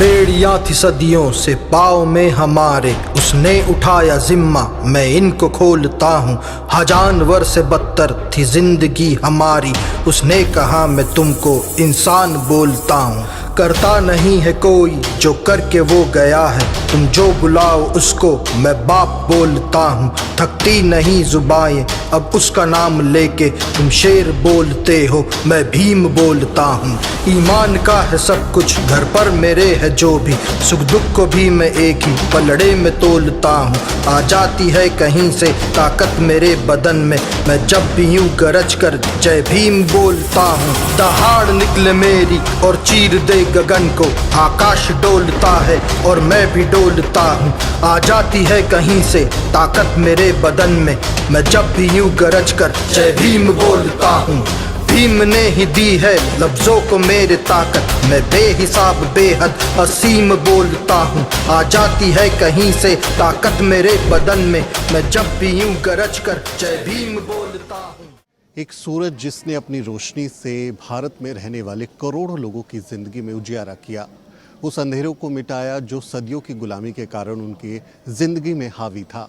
बेड़ियां थी सदियों से पाँव में हमारे, उसने उठाया जिम्मा मैं इनको खोलता हूँ। हजानवर से बदतर थी जिंदगी हमारी, उसने कहा मैं तुमको इंसान बोलता हूँ। करता नहीं है कोई जो करके वो गया है, तुम जो बुलाओ उसको मैं बाप बोलता हूँ। थकती नहीं जुबाएं अब उसका नाम लेके, तुम शेर बोलते हो मैं भीम बोलता हूँ। ईमान का है सब कुछ घर पर मेरे है जो भी, सुख दुख को भी मैं एक ही पलड़े में तोलता हूँ। आ जाती है कहीं से ताकत मेरे बदन में, मैं जब भी यूं गरज कर जय भीम बोलता हूँ। दहाड़ निकले मेरी और चीर दे गगन को, आकाश डोलता है और मैं भी डोलता हूँ। आ जाती है कहीं से ताकत मेरे बदन में, मैं जब भी यूं गरज कर जय भीम बोलता हूँ। भीम ने ही दी है लफ्जों को मेरे ताकत, मैं बेहिसाब बेहद असीम बोलता हूँ। आ जाती है कहीं से ताकत मेरे बदन में, मैं जब भी यूं गरज कर जय भीम बोलता हूँ। एक सूरज जिसने अपनी रोशनी से भारत में रहने वाले करोड़ों लोगों की ज़िंदगी में उजियारा किया, उस अंधेरों को मिटाया जो सदियों की गुलामी के कारण उनकी ज़िंदगी में हावी था।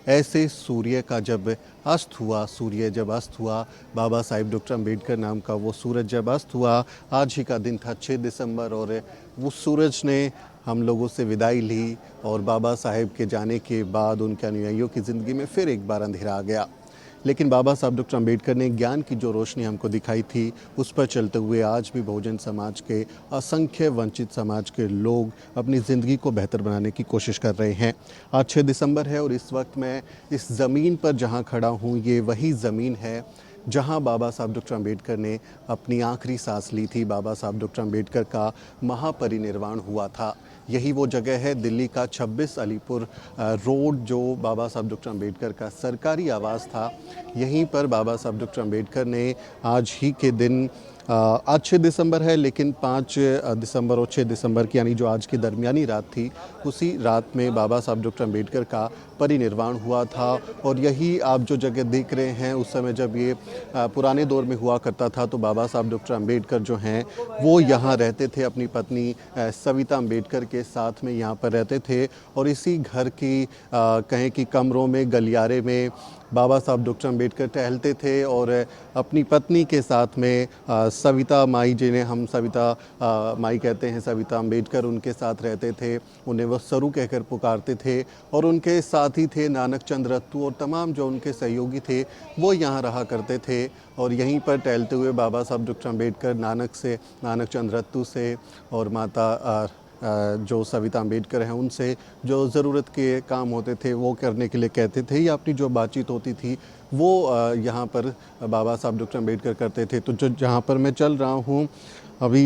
ऐसे सूर्य का जब अस्त हुआ, बाबा साहिब डॉक्टर अम्बेडकर नाम का वो सूरज जब अस्त हुआ, आज ही का दिन था 6 दिसंबर, और वो सूरज ने हम लोगों से विदाई ली और बाबा साहिब के जाने के बाद उनके अनुयायियों की ज़िंदगी में फिर एक बार अंधेरा आ गया। लेकिन बाबा साहब डॉक्टर अम्बेडकर ने ज्ञान की जो रोशनी हमको दिखाई थी, उस पर चलते हुए आज भी बहुजन समाज के असंख्य वंचित समाज के लोग अपनी ज़िंदगी को बेहतर बनाने की कोशिश कर रहे हैं। आज 6 दिसंबर है और इस वक्त मैं इस ज़मीन पर जहां खड़ा हूं, ये वही ज़मीन है जहां बाबा साहब डॉक्टर अम्बेडकर ने अपनी आखिरी सांस ली थी। बाबा साहब डॉक्टर अम्बेडकर का महापरिनिर्वाण हुआ था। यही वो जगह है, दिल्ली का 26 अलीपुर रोड, जो बाबा साहब डॉक्टर अम्बेडकर का सरकारी आवास था। यहीं पर बाबा साहब डॉक्टर अम्बेडकर ने आज ही के दिन, आज 6 दिसंबर है, लेकिन 5 दिसंबर और 6 दिसंबर की यानी जो आज की दरमियानी रात थी, उसी रात में बाबा साहब डॉक्टर अम्बेडकर का परिनिर्वाण हुआ था। और यही आप जो जगह देख रहे हैं, उस समय जब ये पुराने दौर में हुआ करता था, तो बाबा साहब डॉक्टर अम्बेडकर जो हैं वो यहाँ रहते थे, अपनी पत्नी सविता अम्बेडकर के साथ में यहाँ पर रहते थे। और इसी घर की कहें कि कमरों में, गलियारे में बाबा साहब डॉक्टर अम्बेडकर टहलते थे और अपनी पत्नी के साथ में सविता माई, जिन्हें हम सविता माई कहते हैं, सविता अम्बेडकर, उनके साथ रहते थे। उन्हें वो सरू कहकर पुकारते थे। और उनके साथी थे नानक चंद रत्तू और तमाम जो उनके सहयोगी थे वो यहाँ रहा करते थे। और यहीं पर टहलते हुए बाबा साहब डॉक्टर अम्बेडकर नानक चंद रत्तू से और माता जो सविता अम्बेडकर हैं उनसे जो ज़रूरत के काम होते थे वो करने के लिए कहते थे, या अपनी जो बातचीत होती थी वो यहाँ पर बाबा साहब डॉक्टर अम्बेडकर करते थे। तो जो जहाँ पर मैं चल रहा हूँ अभी,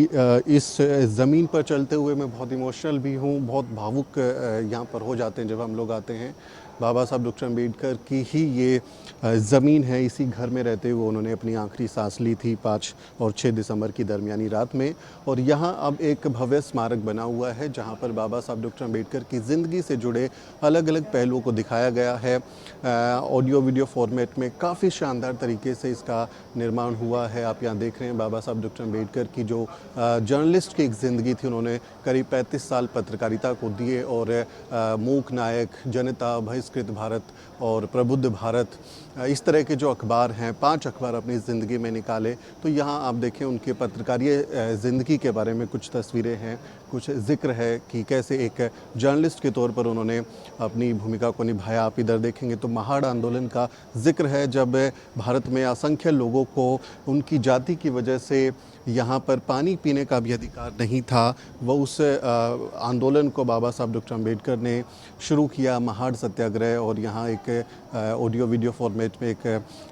इस ज़मीन पर चलते हुए मैं बहुत इमोशनल भी हूँ, बहुत भावुक यहाँ पर हो जाते हैं जब हम लोग आते हैं। बाबा साहब डॉक्टर अम्बेडकर की ही ये ज़मीन है, इसी घर में रहते हुए उन्होंने अपनी आखिरी सांस ली थी 5 और 6 दिसंबर की दरमियानी रात में। और यहाँ अब एक भव्य स्मारक बना हुआ है जहाँ पर बाबा साहब डॉक्टर अम्बेडकर की ज़िंदगी से जुड़े अलग अलग पहलुओं को दिखाया गया है। ऑडियो वीडियो फॉर्मेट में काफ़ी शानदार तरीके से इसका निर्माण हुआ है। आप यहाँ देख रहे हैं बाबा साहब डॉक्टर अम्बेडकर की जो जर्नलिस्ट की एक ज़िंदगी थी, उन्होंने करीब 35 साल पत्रकारिता को दिए और मूक नायक, जनता, बहिष्कृत भारत और प्रबुद्ध भारत, इस तरह के जो अखबार हैं, 5 अखबार अपनी ज़िंदगी में निकाले। तो यहाँ आप देखें उनके पत्रकारीय ज़िंदगी के बारे में कुछ तस्वीरें हैं, कुछ ज़िक्र है कि कैसे एक जर्नलिस्ट के तौर पर उन्होंने अपनी भूमिका को निभाया। आप इधर देखेंगे तो महाड़ आंदोलन का ज़िक्र है, जब भारत में असंख्य लोगों को उनकी जाति की वजह से यहाँ पर पानी पीने का भी अधिकार नहीं था। वह उस आंदोलन को बाबा साहब डॉक्टर अम्बेडकर ने शुरू किया, महाड़ सत्याग्रह। और यहाँ एक ऑडियो वीडियो फॉर्मेट में एक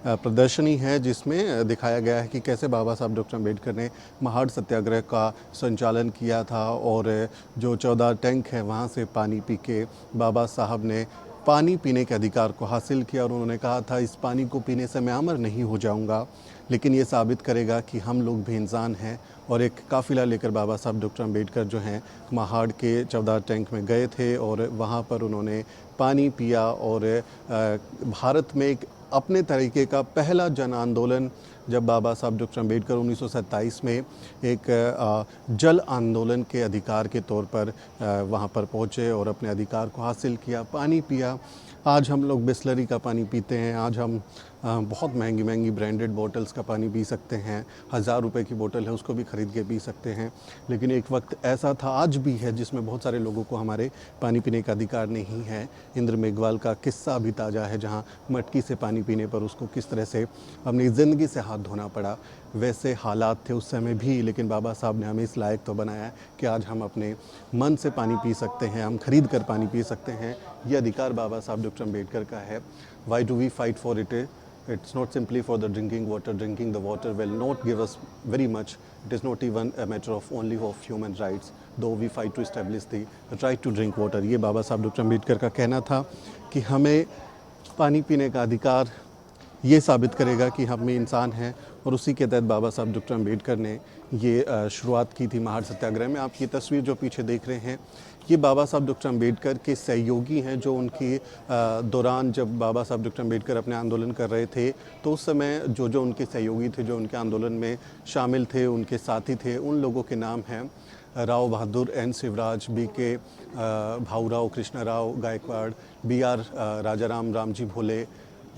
प्रदर्शनी है जिसमें दिखाया गया है कि कैसे बाबा साहब डॉक्टर अम्बेडकर ने महाड़ सत्याग्रह का संचालन किया था। और जो 14 टैंक है वहाँ से पानी पी के बाबा साहब ने पानी पीने के अधिकार को हासिल किया। और उन्होंने कहा था, इस पानी को पीने से मैं अमर नहीं हो जाऊंगा, लेकिन ये साबित करेगा कि हम लोग भी इंसान हैं। और एक काफ़िला लेकर बाबा साहब डॉक्टर अम्बेडकर जो हैं महाड़ के 14 टैंक में गए थे और वहाँ पर उन्होंने पानी पिया। और भारत में एक अपने तरीके का पहला जन आंदोलन जब बाबा साहब डॉक्टर अम्बेडकर 1927 में एक जल आंदोलन के अधिकार के तौर पर वहाँ पर पहुँचे और अपने अधिकार को हासिल किया, पानी पिया। आज हम लोग बिस्लरी का पानी पीते हैं, आज हम बहुत महंगी महंगी ब्रांडेड बॉटल्स का पानी पी सकते हैं, 1000 रुपए की बोतल है उसको भी ख़रीद के पी सकते हैं। लेकिन एक वक्त ऐसा था, आज भी है, जिसमें बहुत सारे लोगों को हमारे पानी पीने का अधिकार नहीं है। इंद्र मेघवाल का किस्सा अभी ताज़ा है, जहां मटकी से पानी पीने पर उसको किस तरह से अपनी ज़िंदगी से हाथ धोना पड़ा। वैसे हालात थे उस समय भी, लेकिन बाबा साहब ने हमें इस लायक तो बनाया कि आज हम अपने मन से पानी पी सकते हैं, हम खरीद कर पानी पी सकते हैं। ये अधिकार बाबा साहब डॉक्टर अम्बेडकर का है। Why do we fight for it? It's not simply for the drinking water. Drinking the water will not give us very much. It is not even a matter of only of human rights, though we fight to establish the right to drink water. ये बाबा Saheb doctor Ambedkar का कहना था कि हमें पानी पीने का अधिकार ये साबित करेगा कि हम इंसान हैं। और उसी के तहत बाबा साहब डॉक्टर अम्बेडकर ने ये शुरुआत की थी महार सत्याग्रह में। आप ये तस्वीर जो पीछे देख रहे हैं, ये बाबा साहब डॉक्टर अम्बेडकर के सहयोगी हैं, जो उनकी दौरान जब बाबा साहब डॉक्टर अम्बेडकर अपने आंदोलन कर रहे थे, तो उस समय जो जो उनके सहयोगी थे, जो उनके आंदोलन में शामिल थे, उनके साथी थे, उन लोगों के नाम हैं Rao Bahadur, N Shivraj, BK Bhaurao, Krishna Rao Gaikwad, BR Rajaram, Ramji Bhole,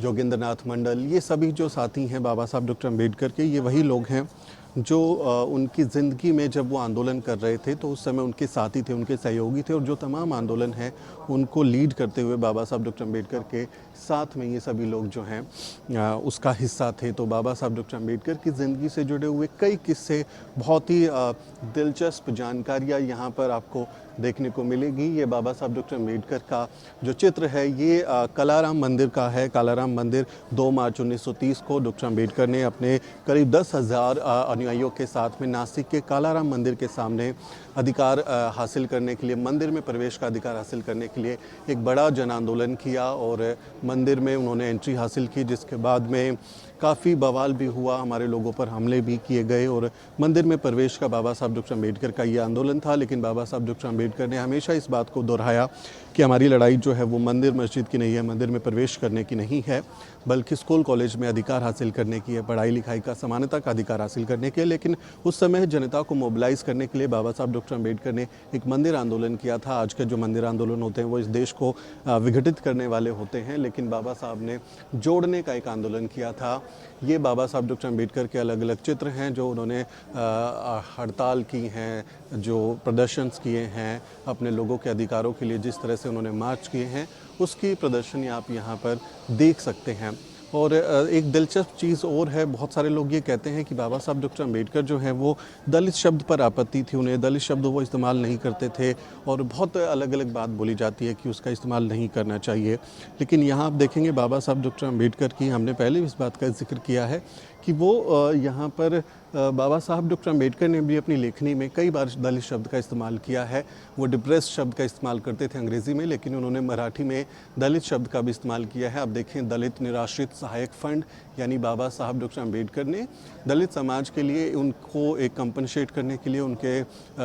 Jogendranath Mandal. ये सभी जो साथी हैं बाबा साहब डॉक्टर अम्बेडकर के, ये वही लोग हैं जो उनकी ज़िंदगी में जब वो आंदोलन कर रहे थे तो उस समय उनके साथी थे, उनके सहयोगी थे। और जो तमाम आंदोलन हैं उनको लीड करते हुए बाबा साहब डॉक्टर अम्बेडकर के साथ में ये सभी लोग जो हैं उसका हिस्सा थे। तो बाबा साहब डॉक्टर अम्बेडकर की ज़िंदगी से जुड़े हुए कई किस्से, बहुत ही दिलचस्प जानकारियाँ यहाँ पर आपको देखने को मिलेगी। ये बाबा साहब डॉक्टर अम्बेडकर का जो चित्र है, ये कलाराम मंदिर का है। कलाराम मंदिर 2 मार्च 1930 को डॉक्टर अम्बेडकर ने अपने करीब 10,000 अनुयायियों के साथ में नासिक के कालाराम मंदिर के सामने अधिकार हासिल करने के लिए, मंदिर में प्रवेश का अधिकार हासिल करने के लिए एक बड़ा जन आंदोलन किया और मंदिर में उन्होंने एंट्री हासिल की, जिसके बाद में काफ़ी बवाल भी हुआ, हमारे लोगों पर हमले भी किए गए और मंदिर में प्रवेश का बाबा साहब डॉक्टर अम्बेडकर का ये आंदोलन था। लेकिन बाबा साहब डॉक्टर अम्बेडकर ने हमेशा इस बात को दोहराया कि हमारी लड़ाई जो है वो मंदिर मस्जिद की नहीं है, मंदिर में प्रवेश करने की नहीं है, बल्कि स्कूल कॉलेज में अधिकार हासिल करने की है, पढ़ाई लिखाई का, समानता का अधिकार हासिल करने के लिए। लेकिन उस समय जनता को मोबिलाइज़ करने के लिए बाबा साहब डॉक्टर अम्बेडकर ने एक मंदिर आंदोलन किया था। आज के जो मंदिर आंदोलन होते हैं वो इस देश को विघटित करने वाले होते हैं, लेकिन बाबा साहब ने जोड़ने का एक आंदोलन किया था। ये बाबा साहब डॉक्टर अम्बेडकर के अलग अलग चित्र हैं जो उन्होंने हड़ताल की हैं, जो प्रदर्शंस किए हैं अपने लोगों के अधिकारों के लिए, जिस तरह से उन्होंने मार्च किए हैं, उसकी प्रदर्शनी आप यहाँ पर देख सकते हैं। और एक दिलचस्प चीज़ और है, बहुत सारे लोग ये कहते हैं कि बाबा साहब डॉक्टर अम्बेडकर जो हैं वो दलित शब्द पर आपत्ति थी, उन्हें दलित शब्द वो इस्तेमाल नहीं करते थे और बहुत अलग अलग बात बोली जाती है कि उसका इस्तेमाल नहीं करना चाहिए। लेकिन यहाँ आप देखेंगे बाबा साहब डॉक्टर अम्बेडकर की, हमने पहले भी इस बात का जिक्र किया है कि वो यहाँ पर बाबा साहब डॉक्टर अम्बेडकर ने भी अपनी लेखनी में कई बार दलित शब्द का इस्तेमाल किया है। वो डिप्रेस्ड शब्द का इस्तेमाल करते थे अंग्रेज़ी में, लेकिन उन्होंने मराठी में दलित शब्द का भी इस्तेमाल किया है। आप देखें, दलित निराश्रित सहायक फंड, यानी बाबा साहब डॉक्टर अम्बेडकर ने दलित समाज के लिए, उनको एक कंपनसेट करने के लिए, उनके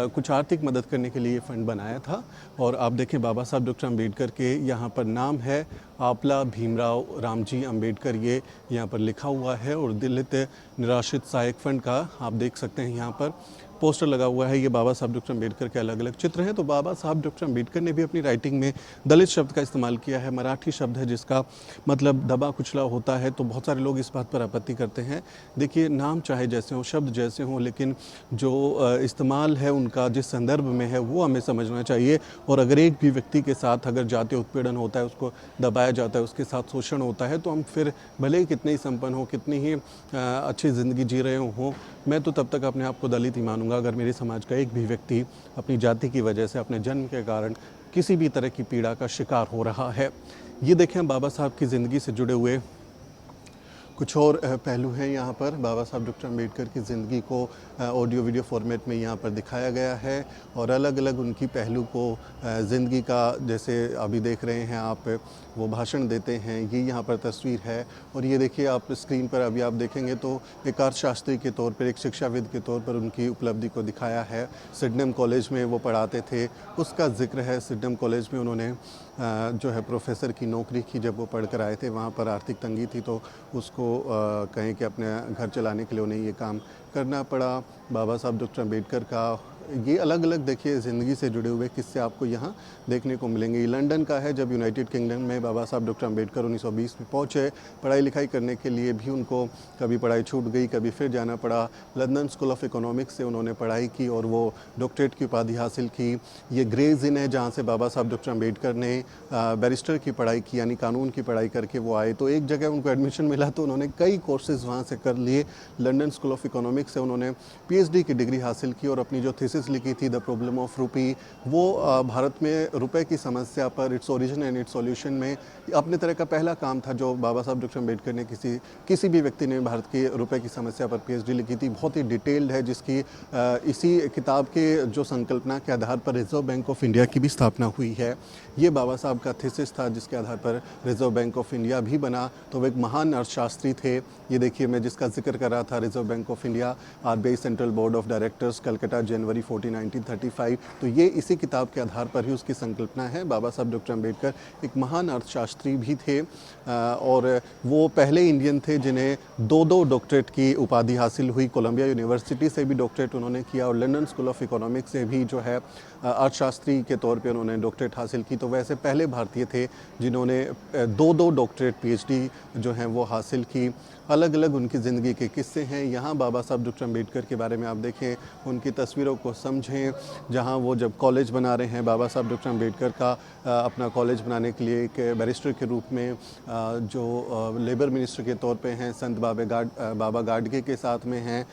कुछ आर्थिक मदद करने के लिए ये फ़ंड बनाया था। और आप देखें बाबा साहब डॉक्टर अम्बेडकर के यहाँ पर नाम है आपला भीमराव रामजी अम्बेडकर, ये यहाँ पर लिखा हुआ है। और दलित निराश्रित सहायक फंड का आप देख सकते हैं यहाँ पर पोस्टर लगा हुआ है। ये बाबा साहब डॉक्टर अम्बेडकर के अलग अलग चित्र हैं। तो बाबा साहब डॉक्टर अम्बेडकर ने भी अपनी राइटिंग में दलित शब्द का इस्तेमाल किया है। मराठी शब्द है जिसका मतलब दबा कुचला होता है, तो बहुत सारे लोग इस बात पर आपत्ति करते हैं। देखिए, नाम चाहे जैसे हों, शब्द जैसे हों, लेकिन जो इस्तेमाल है उनका जिस संदर्भ में है वो हमें समझना चाहिए। और अगर एक भी व्यक्ति के साथ अगर जातीय उत्पीड़न होता है, उसको दबाया जाता है, उसके साथ शोषण होता है, तो हम फिर भले ही कितने ही संपन्न हो, कितनी ही अच्छी ज़िंदगी जी रहे हों, मैं तो तब तक अपने आप को दलित ही मानूंगा अगर मेरे समाज का एक भी व्यक्ति अपनी जाति की वजह से, अपने जन्म के कारण किसी भी तरह की पीड़ा का शिकार हो रहा है। ये देखें बाबा साहब की ज़िंदगी से जुड़े हुए कुछ और पहलू हैं यहाँ पर। बाबा साहब डॉक्टर अम्बेडकर की ज़िंदगी को ऑडियो वीडियो फॉर्मेट में यहाँ पर दिखाया गया है और अलग अलग उनकी पहलू को ज़िंदगी का, जैसे अभी देख रहे हैं आप, वो भाषण देते हैं, ये यहाँ पर तस्वीर है। और ये देखिए आप स्क्रीन पर अभी आप देखेंगे तो एक अर्थशास्त्री के तौर पर, एक शिक्षाविद के तौर पर उनकी उपलब्धि को दिखाया है। सिडनम कॉलेज में वो पढ़ाते थे, उसका जिक्र है। सिडनम कॉलेज में उन्होंने जो है प्रोफेसर की नौकरी की। जब वो पढ़ कर आए थे वहाँ पर आर्थिक तंगी थी, तो उसको कहें कि अपने घर चलाने के लिए उन्हें ये काम करना पड़ा। बाबा साहब डॉक्टर अम्बेडकर का ये अलग अलग देखिए ज़िंदगी से जुड़े हुए किस्से आपको यहाँ देखने को मिलेंगे। ये लंदन का है, जब यूनाइटेड किंगडम में बाबा साहब डॉक्टर अम्बेडकर 1920 में पहुँचे। पढ़ाई लिखाई करने के लिए भी उनको कभी पढ़ाई छूट गई, कभी फिर जाना पड़ा। लंदन स्कूल ऑफ इकोनॉमिक्स से उन्होंने पढ़ाई की और वो डॉक्टरेट की उपाधि हासिल की। ये ग्रेज इन है जहाँ से बाबा साहब डॉक्टर अम्बेडकर ने बैरिस्टर की पढ़ाई की, यानी कानून की पढ़ाई करके वो आए। तो एक जगह उनको एडमिशन मिला तो उन्होंने कई कोर्सेज़ वहाँ से कर लिए। लंदन स्कूल ऑफ इकोनॉमिक्स से उन्होंने PhD की डिग्री हासिल की और अपनी जो थीसिस लिखी थी द प्रॉब्लम ऑफ रूपी, वो भारत में रुपए की समस्या पर its origin and it's solution में अपने तरह का पहला काम था जो बाबा साहब डॉक्टर अम्बेडकर ने किसी भी व्यक्ति ने भारत की रुपए की समस्या पर PhD लिखी थी। बहुत ही डिटेल्ड है, जिसकी इसी किताब के जो संकल्पना के आधार पर रिजर्व बैंक ऑफ इंडिया की भी स्थापना हुई है। ये बाबा साहब का थीसिस था जिसके आधार पर रिजर्व बैंक ऑफ इंडिया भी बना। तो वो एक महान अर्थशास्त्री थे। ये देखिए मैं जिसका जिक्र कर रहा था, reserve bank of India, RBI central board of directors, Calcutta, जनवरी 14, 1935। तो ये इसी किताब के आधार पर ही उसकी संकल्पना है। बाबा साहब डॉक्टर अम्बेडकर एक महान अर्थशास्त्री भी थे और वो पहले इंडियन थे जिन्हें दो डॉक्टरेट की उपाधि हासिल हुई। कोलंबिया यूनिवर्सिटी से भी डॉक्टरेट उन्होंने किया और लंदन स्कूल ऑफ इकोनॉमिक्स से भी जो है अर्थशास्त्री के तौर पे उन्होंने डॉक्टरेट हासिल की। तो वैसे पहले भारतीय थे जिन्होंने दो डॉक्टरेट PhD जो हैं वो हासिल की। अलग अलग उनकी ज़िंदगी के किस्से हैं। यहाँ बाबा साहब डॉक्टर अम्बेडकर के बारे में आप देखें, उनकी तस्वीरों को समझें। जहाँ वो जब कॉलेज बना रहे हैं, बाबा साहब डॉक्टर अम्बेडकर का अपना कॉलेज बनाने के लिए एक बैरिस्टर के रूप में जो लेबर मिनिस्टर के तौर पे हैं, संत बाबा गाडगे के साथ में हैं,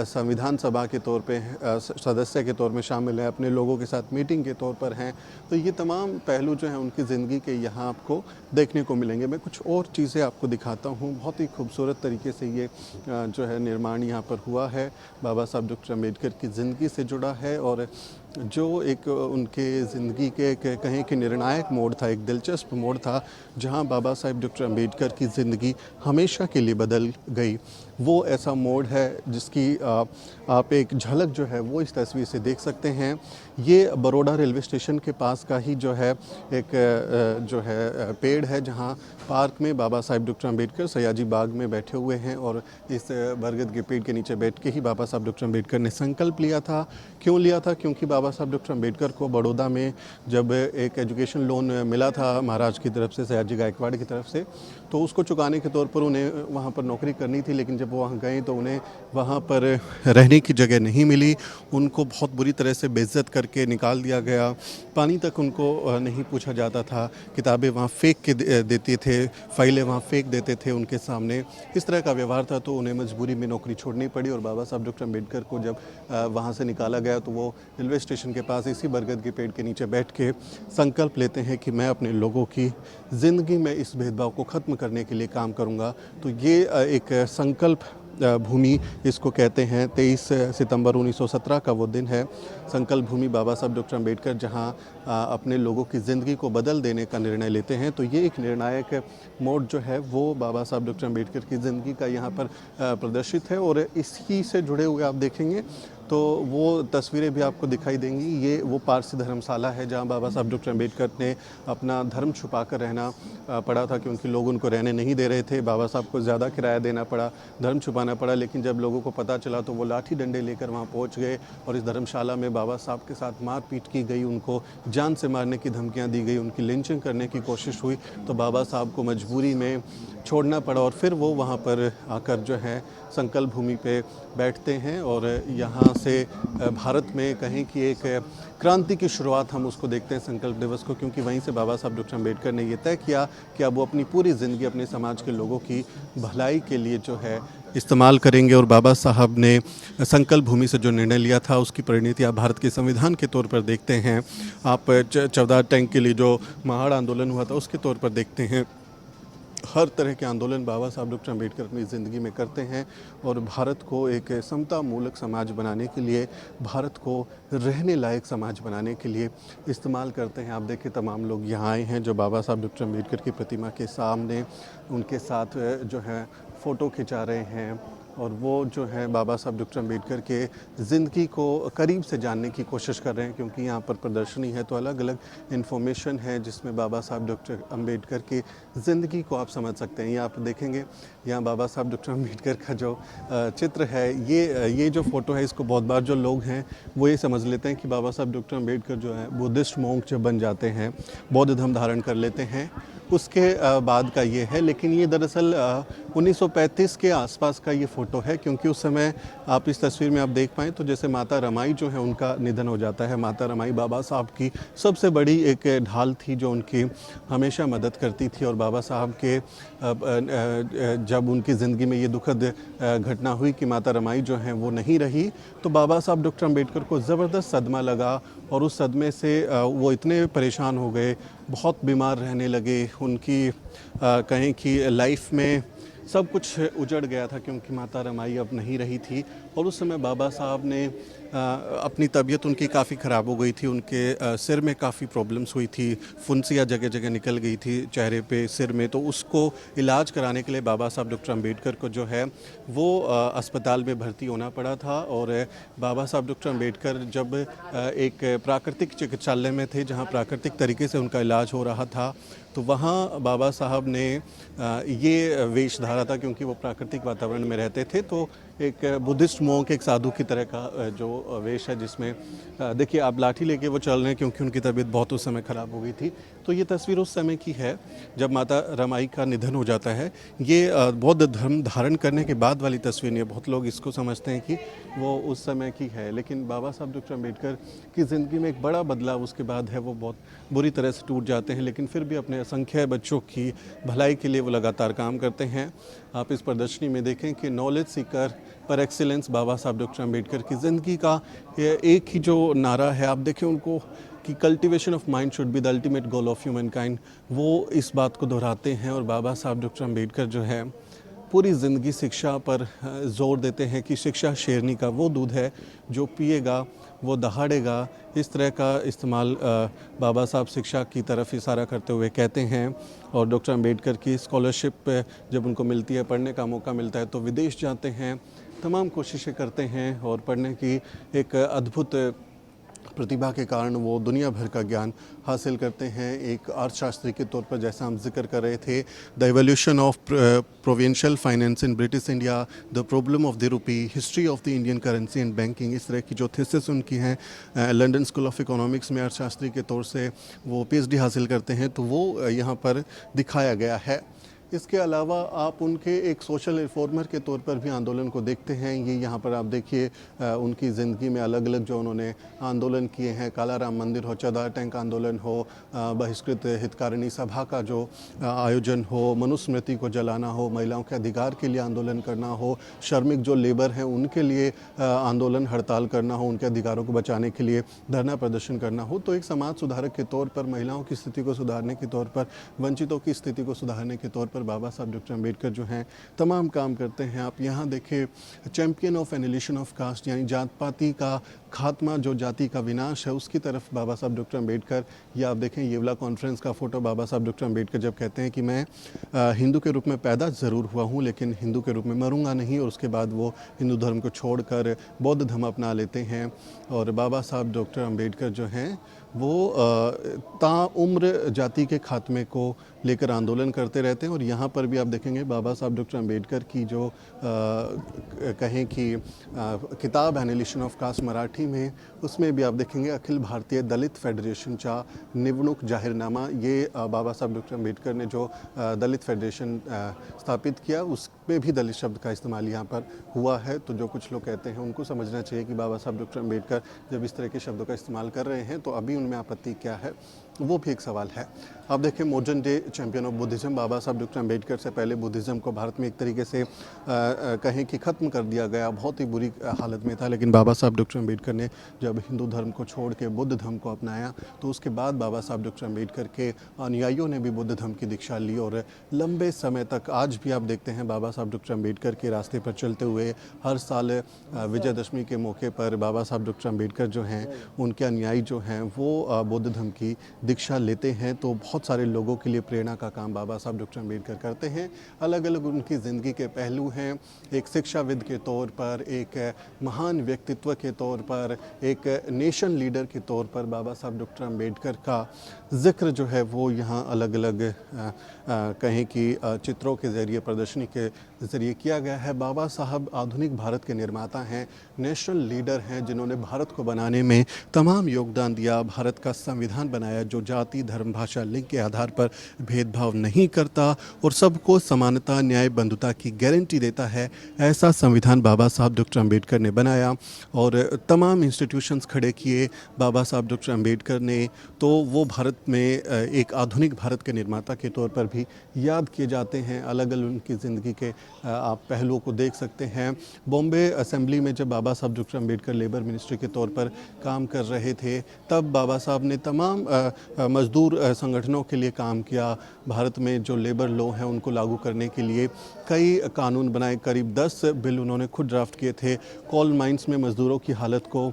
संविधान सभा के तौर पे सदस्य के तौर में शामिल हैं, अपने लोगों के साथ मीटिंग के तौर पर हैं। तो ये तमाम पहलू जो हैं उनकी ज़िंदगी के यहाँ आपको देखने को मिलेंगे। मैं कुछ और चीज़ें आपको दिखाता हूँ। बहुत ही खूबसूरत तरीके से ये जो है निर्माण यहाँ पर हुआ है, बाबा साहब डॉक्टर अम्बेडकर की ज़िंदगी से जुड़ा है और जो एक उनके ज़िंदगी के कहें कि निर्णायक मोड़ था, एक दिलचस्प मोड़ था, जहाँ बाबा साहब डॉक्टर अम्बेडकर की ज़िंदगी हमेशा के लिए बदल गई। वो ऐसा मोड़ है जिसकी आप एक झलक जो है वो इस तस्वीर से देख सकते हैं। ये बड़ौदा रेलवे स्टेशन के पास का ही जो है एक जो है पेड़ है, जहाँ पार्क में बाबा साहब डॉक्टर अम्बेडकर सयाजी बाग में बैठे हुए हैं और इस बरगद के पेड़ के नीचे बैठ के ही बाबा साहब डॉक्टर अम्बेडकर ने संकल्प लिया था। क्यों लिया था? क्योंकि बाबा साहब डॉक्टर अम्बेडकर को बड़ौदा में जब एक एजुकेशन लोन मिला था महाराज की तरफ से, सयाजी गायकवाड़ की तरफ से, तो उसको चुकाने के तौर पर उन्हें वहाँ पर नौकरी करनी थी। लेकिन जब वो वहाँ गए तो उन्हें वहाँ पर रहने की जगह नहीं मिली। उनको बहुत बुरी तरह से बेइज्जत करके निकाल दिया गया। पानी तक उनको नहीं पूछा जाता था। किताबें वहाँ फेंक के देते थे, फाइलें वहाँ फेंक देते थे उनके सामने। इस तरह का व्यवहार था, तो उन्हें मजबूरी में नौकरी छोड़नी पड़ी। और बाबा साहब डॉक्टर अम्बेडकर को जब वहाँ से निकाला गया तो वो रेलवे स्टेशन के पास इसी बरगद के पेड़ के नीचे बैठ के संकल्प लेते हैं कि मैं अपने लोगों की ज़िंदगी में इस भेदभाव को ख़त्म करने के लिए काम करूँगा। तो ये एक संकल्प भूमि इसको कहते हैं। 23 सितंबर 1917 का वो दिन है, संकल्प भूमि बाबा साहब डॉक्टर अम्बेडकर जहां अपने लोगों की ज़िंदगी को बदल देने का निर्णय लेते हैं। तो ये एक निर्णायक मोड़ जो है वो बाबा साहब डॉक्टर अम्बेडकर की ज़िंदगी का यहाँ पर प्रदर्शित है। और इसी से जुड़े हुए आप देखेंगे तो वो तस्वीरें भी आपको दिखाई देंगी। ये वो पारसी धर्मशाला है जहाँ बाबा साहब डॉक्टर अम्बेडकर ने अपना धर्म छुपा कर रहना पड़ा था, क्योंकि लोग उनको रहने नहीं दे रहे थे। बाबा साहब को ज़्यादा किराया देना पड़ा, धर्म छुपाना पड़ा। लेकिन जब लोगों को पता चला तो वो लाठी डंडे लेकर वहाँ पहुँच गए और इस धर्मशाला में बाबा साहब के साथ मारपीट की गई, उनको जान से मारने की धमकियाँ दी गई, उनकी लिंचिंग करने की कोशिश हुई। तो बाबा साहब को मजबूरी में छोड़ना पड़ा और फिर वो वहाँ पर आकर जो है संकल्प भूमि पे बैठते हैं। और यहाँ से भारत में कहें कि एक क्रांति की शुरुआत हम उसको देखते हैं संकल्प दिवस को, क्योंकि वहीं से बाबा साहब डॉक्टर अम्बेडकर ने ये तय किया कि अब वो अपनी पूरी ज़िंदगी अपने समाज के लोगों की भलाई के लिए जो है इस्तेमाल करेंगे। और बाबा साहब ने संकल्प भूमि से जो निर्णय लिया था उसकी परिणति आप भारत के संविधान के तौर पर देखते हैं। आप 14 टैंक के लिए जो महाड़ आंदोलन हुआ था उसके तौर पर देखते हैं। हर तरह के आंदोलन बाबा साहब डॉक्टर अम्बेडकर अपनी ज़िंदगी में करते हैं और भारत को एक समता मूलक समाज बनाने के लिए, भारत को रहने लायक समाज बनाने के लिए इस्तेमाल करते हैं। आप देखिए तमाम लोग यहाँ आए हैं जो बाबा साहब डॉक्टर अम्बेडकर की प्रतिमा के सामने उनके साथ जो है फ़ोटो खिंचा रहे हैं और वो जो है बाबा साहब डॉक्टर अम्बेडकर के ज़िंदगी को करीब से जानने की कोशिश कर रहे हैं, क्योंकि यहाँ पर प्रदर्शनी है तो अलग अलग इन्फॉर्मेशन है जिसमें बाबा साहब डॉक्टर अम्बेडकर की ज़िंदगी को आप समझ सकते हैं। यहाँ आप देखेंगे, यहाँ बाबा साहब डॉक्टर अम्बेडकर का जो चित्र है, ये जो फ़ोटो है, इसको बहुत बार जो लोग हैं वो ये समझ लेते हैं कि बाबा साहब डॉक्टर अम्बेडकर जो है बुद्धिस्ट मॉन्क जब बन जाते हैं, बौद्ध धर्म धारण कर लेते हैं, उसके बाद का ये है। लेकिन ये दरअसल 1935 के आसपास का ये फ़ोटो है, क्योंकि उस समय आप इस तस्वीर में आप देख पाएँ तो जैसे माता रमाई जो है उनका निधन हो जाता है। माता रमाई बाबा साहब की सबसे बड़ी एक ढाल थी जो उनकी हमेशा मदद करती थी, और बाबा साहब के जब उनकी ज़िंदगी में ये दुखद घटना हुई कि माता रमाई जो हैं वो नहीं रही, तो बाबा साहब डॉक्टर अम्बेडकर को ज़बरदस्त सदमा लगा, और उस सदमे से वो इतने परेशान हो गए, बहुत बीमार रहने लगे। उनकी कहें कि लाइफ में सब कुछ उजड़ गया था, क्योंकि माता रमाई अब नहीं रही थी। और उस समय बाबा साहब ने अपनी तबीयत उनकी काफ़ी ख़राब हो गई थी, उनके सिर में काफ़ी प्रॉब्लम्स हुई थी, फुंसियाँ जगह जगह निकल गई थी चेहरे पे, सिर में, तो उसको इलाज कराने के लिए बाबा साहब डॉक्टर अम्बेडकर को जो है वो अस्पताल में भर्ती होना पड़ा था। और बाबा साहब डॉक्टर अम्बेडकर जब एक प्राकृतिक चिकित्सालय में थे, जहाँ प्राकृतिक तरीके से उनका इलाज हो रहा था, तो वहाँ बाबा साहब ने ये वेश धारा था, क्योंकि वो प्राकृतिक वातावरण में रहते थे, तो एक बुद्धिस्ट मॉन्क, एक साधु की तरह का जो वेश है, जिसमें देखिए आप लाठी लेके वो चल रहे हैं, क्योंकि उनकी तबीयत बहुत उस समय ख़राब हो गई थी। तो ये तस्वीर उस समय की है जब माता रमाई का निधन हो जाता है। ये बौद्ध धर्म धारण करने के बाद वाली तस्वीर नहीं है। बहुत लोग इसको समझते हैं कि वो उस समय की है, लेकिन बाबा साहब डॉक्टर अम्बेडकर की ज़िंदगी में एक बड़ा बदलाव उसके बाद है। वो बहुत बुरी तरह से टूट जाते हैं, लेकिन फिर भी अपने असंख्य बच्चों की भलाई के लिए वो लगातार काम करते हैं। आप इस प्रदर्शनी में देखें कि नॉलेज सीकर पर एक्सीलेंस बाबा साहब डॉक्टर अम्बेडकर की ज़िंदगी का एक ही जो नारा है, आप देखें उनको कि cultivation of mind should be the ultimate goal of human kind, वो इस बात को दोहराते हैं। और बाबा साहब डॉक्टर अम्बेडकर जो है पूरी ज़िंदगी शिक्षा पर जोर देते हैं कि शिक्षा शेरनी का वो दूध है जो पिएगा वो दहाड़ेगा। इस तरह का इस्तेमाल बाबा साहब शिक्षा की तरफ इशारा करते हुए कहते हैं। और डॉक्टर अम्बेडकर की स्कॉलरशिप जब उनको मिलती है, पढ़ने का मौका मिलता है, तो विदेश जाते हैं, तमाम कोशिशें करते हैं, और पढ़ने की एक अद्भुत प्रतिभा के कारण वो दुनिया भर का ज्ञान हासिल करते हैं। एक अर्थशास्त्री के तौर पर, जैसा हम जिक्र कर रहे थे, the evolution of provincial finance in British India, the problem of the rupee, history of the Indian currency and banking, इस तरह की जो थीसिस उनकी हैं, लंदन स्कूल ऑफ इकोनॉमिक्स में अर्थशास्त्री के तौर से वो PhD हासिल करते हैं, तो वो यहाँ पर दिखाया गया है। इसके अलावा आप उनके एक सोशल रिफॉर्मर के तौर पर भी आंदोलन को देखते हैं। ये यहाँ पर आप देखिए उनकी ज़िंदगी में अलग अलग जो उन्होंने आंदोलन किए हैं, काला राम मंदिर हो, चौदार टैंक आंदोलन हो, बहिष्कृत हितकारिणी सभा का जो आयोजन हो, मनुस्मृति को जलाना हो, महिलाओं के अधिकार के लिए आंदोलन करना हो, श्रमिक जो लेबर हैं उनके लिए आंदोलन हड़ताल करना हो, उनके अधिकारों को बचाने के लिए धरना प्रदर्शन करना हो, तो एक समाज सुधारक के तौर पर, महिलाओं की स्थिति को सुधारने के तौर पर, वंचितों की स्थिति को सुधारने के तौर पर बाबा साहब डॉक्टर अम्बेडकर जो हैं तमाम काम करते हैं। आप यहाँ देखिए, चैम्पियन ऑफ एनिलिशन ऑफ कास्ट, यानी जात पाती का खात्मा, जो जाति का विनाश है, उसकी तरफ बाबा साहब डॉक्टर अम्बेडकर। या आप देखें येवला कॉन्फ्रेंस का फ़ोटो, बाबा साहब डॉक्टर अम्बेडकर जब कहते हैं कि मैं हिंदू के रूप में पैदा ज़रूर हुआ हूँ, लेकिन हिंदू के रूप में मरूंगा नहीं, और उसके बाद वो हिंदू धर्म को छोड़कर बौद्ध धर्म अपना लेते हैं। और बाबा साहब डॉक्टर अम्बेडकर जो हैं वो ताउम्र जाति के खात्मे को लेकर आंदोलन करते रहते हैं। और यहाँ पर भी आप देखेंगे बाबा साहब डॉक्टर अम्बेडकर की जो कहें कि किताब एनिलिशन ऑफ कास्ट मराठी में, उसमें भी आप देखेंगे अखिल भारतीय दलित फेडरेशनचा निवडणूक जाहिरनामा, ये बाबा साहब डॉक्टर अम्बेडकर ने जो दलित फेडरेशन स्थापित किया, उसमें भी दलित शब्द का इस्तेमाल यहाँ पर हुआ है। तो जो कुछ लोग कहते हैं उनको समझना चाहिए कि बाबा साहब डॉक्टर अम्बेडकर जब इस तरह के शब्दों का इस्तेमाल कर रहे हैं तो अभी उनमें आपत्ति क्या है, वो भी एक सवाल है। आप देखें modern day champion of Buddhism, Baba Saheb doctor Ambedkar से पहले बुद्धिज़्म को भारत में एक तरीके से कहें कि ख़त्म कर दिया गया, बहुत ही बुरी हालत में था। लेकिन बाबा साहब डॉक्टर अम्बेडकर ने जब हिंदू धर्म को छोड़ के बुद्ध धर्म को अपनाया, तो उसके बाद बाबा साहब डॉक्टर अम्बेडकर के अनुयायियों ने भी बुद्ध धर्म की दीक्षा ली, और लंबे समय तक आज भी आप देखते हैं बाबा साहब डॉक्टर अम्बेडकर के रास्ते पर चलते हुए हर साल विजयदशमी के मौके पर बाबा साहब डॉक्टर अम्बेडकर जो हैं, उनके अनुयायी जो हैं, वो बौद्ध धर्म की दीक्षा लेते हैं तो बहुत सारे लोगों के लिए प्रेरणा का काम बाबा साहब डॉक्टर अम्बेडकर करते हैं। अलग अलग उनकी ज़िंदगी के पहलू हैं, एक शिक्षाविद के तौर पर, एक महान व्यक्तित्व के तौर पर, एक नेशन लीडर के तौर पर बाबा साहब डॉक्टर अम्बेडकर का ज़िक्र जो है वो यहाँ अलग अलग कहें कि चित्रों के ज़रिए, प्रदर्शनी के ज़रिए किया गया है। बाबा साहब आधुनिक भारत के निर्माता हैं, नेशनल लीडर हैं, जिन्होंने भारत को बनाने में तमाम योगदान दिया, भारत का संविधान बनाया जो जाति, धर्म, भाषा, लिंग के आधार पर भेदभाव नहीं करता और सबको समानता, न्याय, बंधुता की गारंटी देता है। ऐसा संविधान बाबा साहब डॉक्टर अम्बेडकर ने बनाया और तमाम इंस्टीट्यूशंस खड़े किए बाबा साहब डॉक्टर अम्बेडकर ने। तो वो भारत में एक आधुनिक भारत के निर्माता के तौर पर भी याद किए जाते हैं। अलग अलग उनकी ज़िंदगी के आप पहलुओं को देख सकते हैं। बॉम्बे असेंबली में जब बाबा Saheb doctor Ambedkar labour ministry के तौर पर काम कर रहे थे, तब बाबा साहब ने तमाम मज़दूर संगठनों के लिए काम किया। भारत में जो लेबर लॉ हैं उनको लागू करने के लिए कई कानून बनाए, करीब 10 बिल उन्होंने खुद ड्राफ्ट किए थे। कोल माइंस में मज़दूरों की हालत को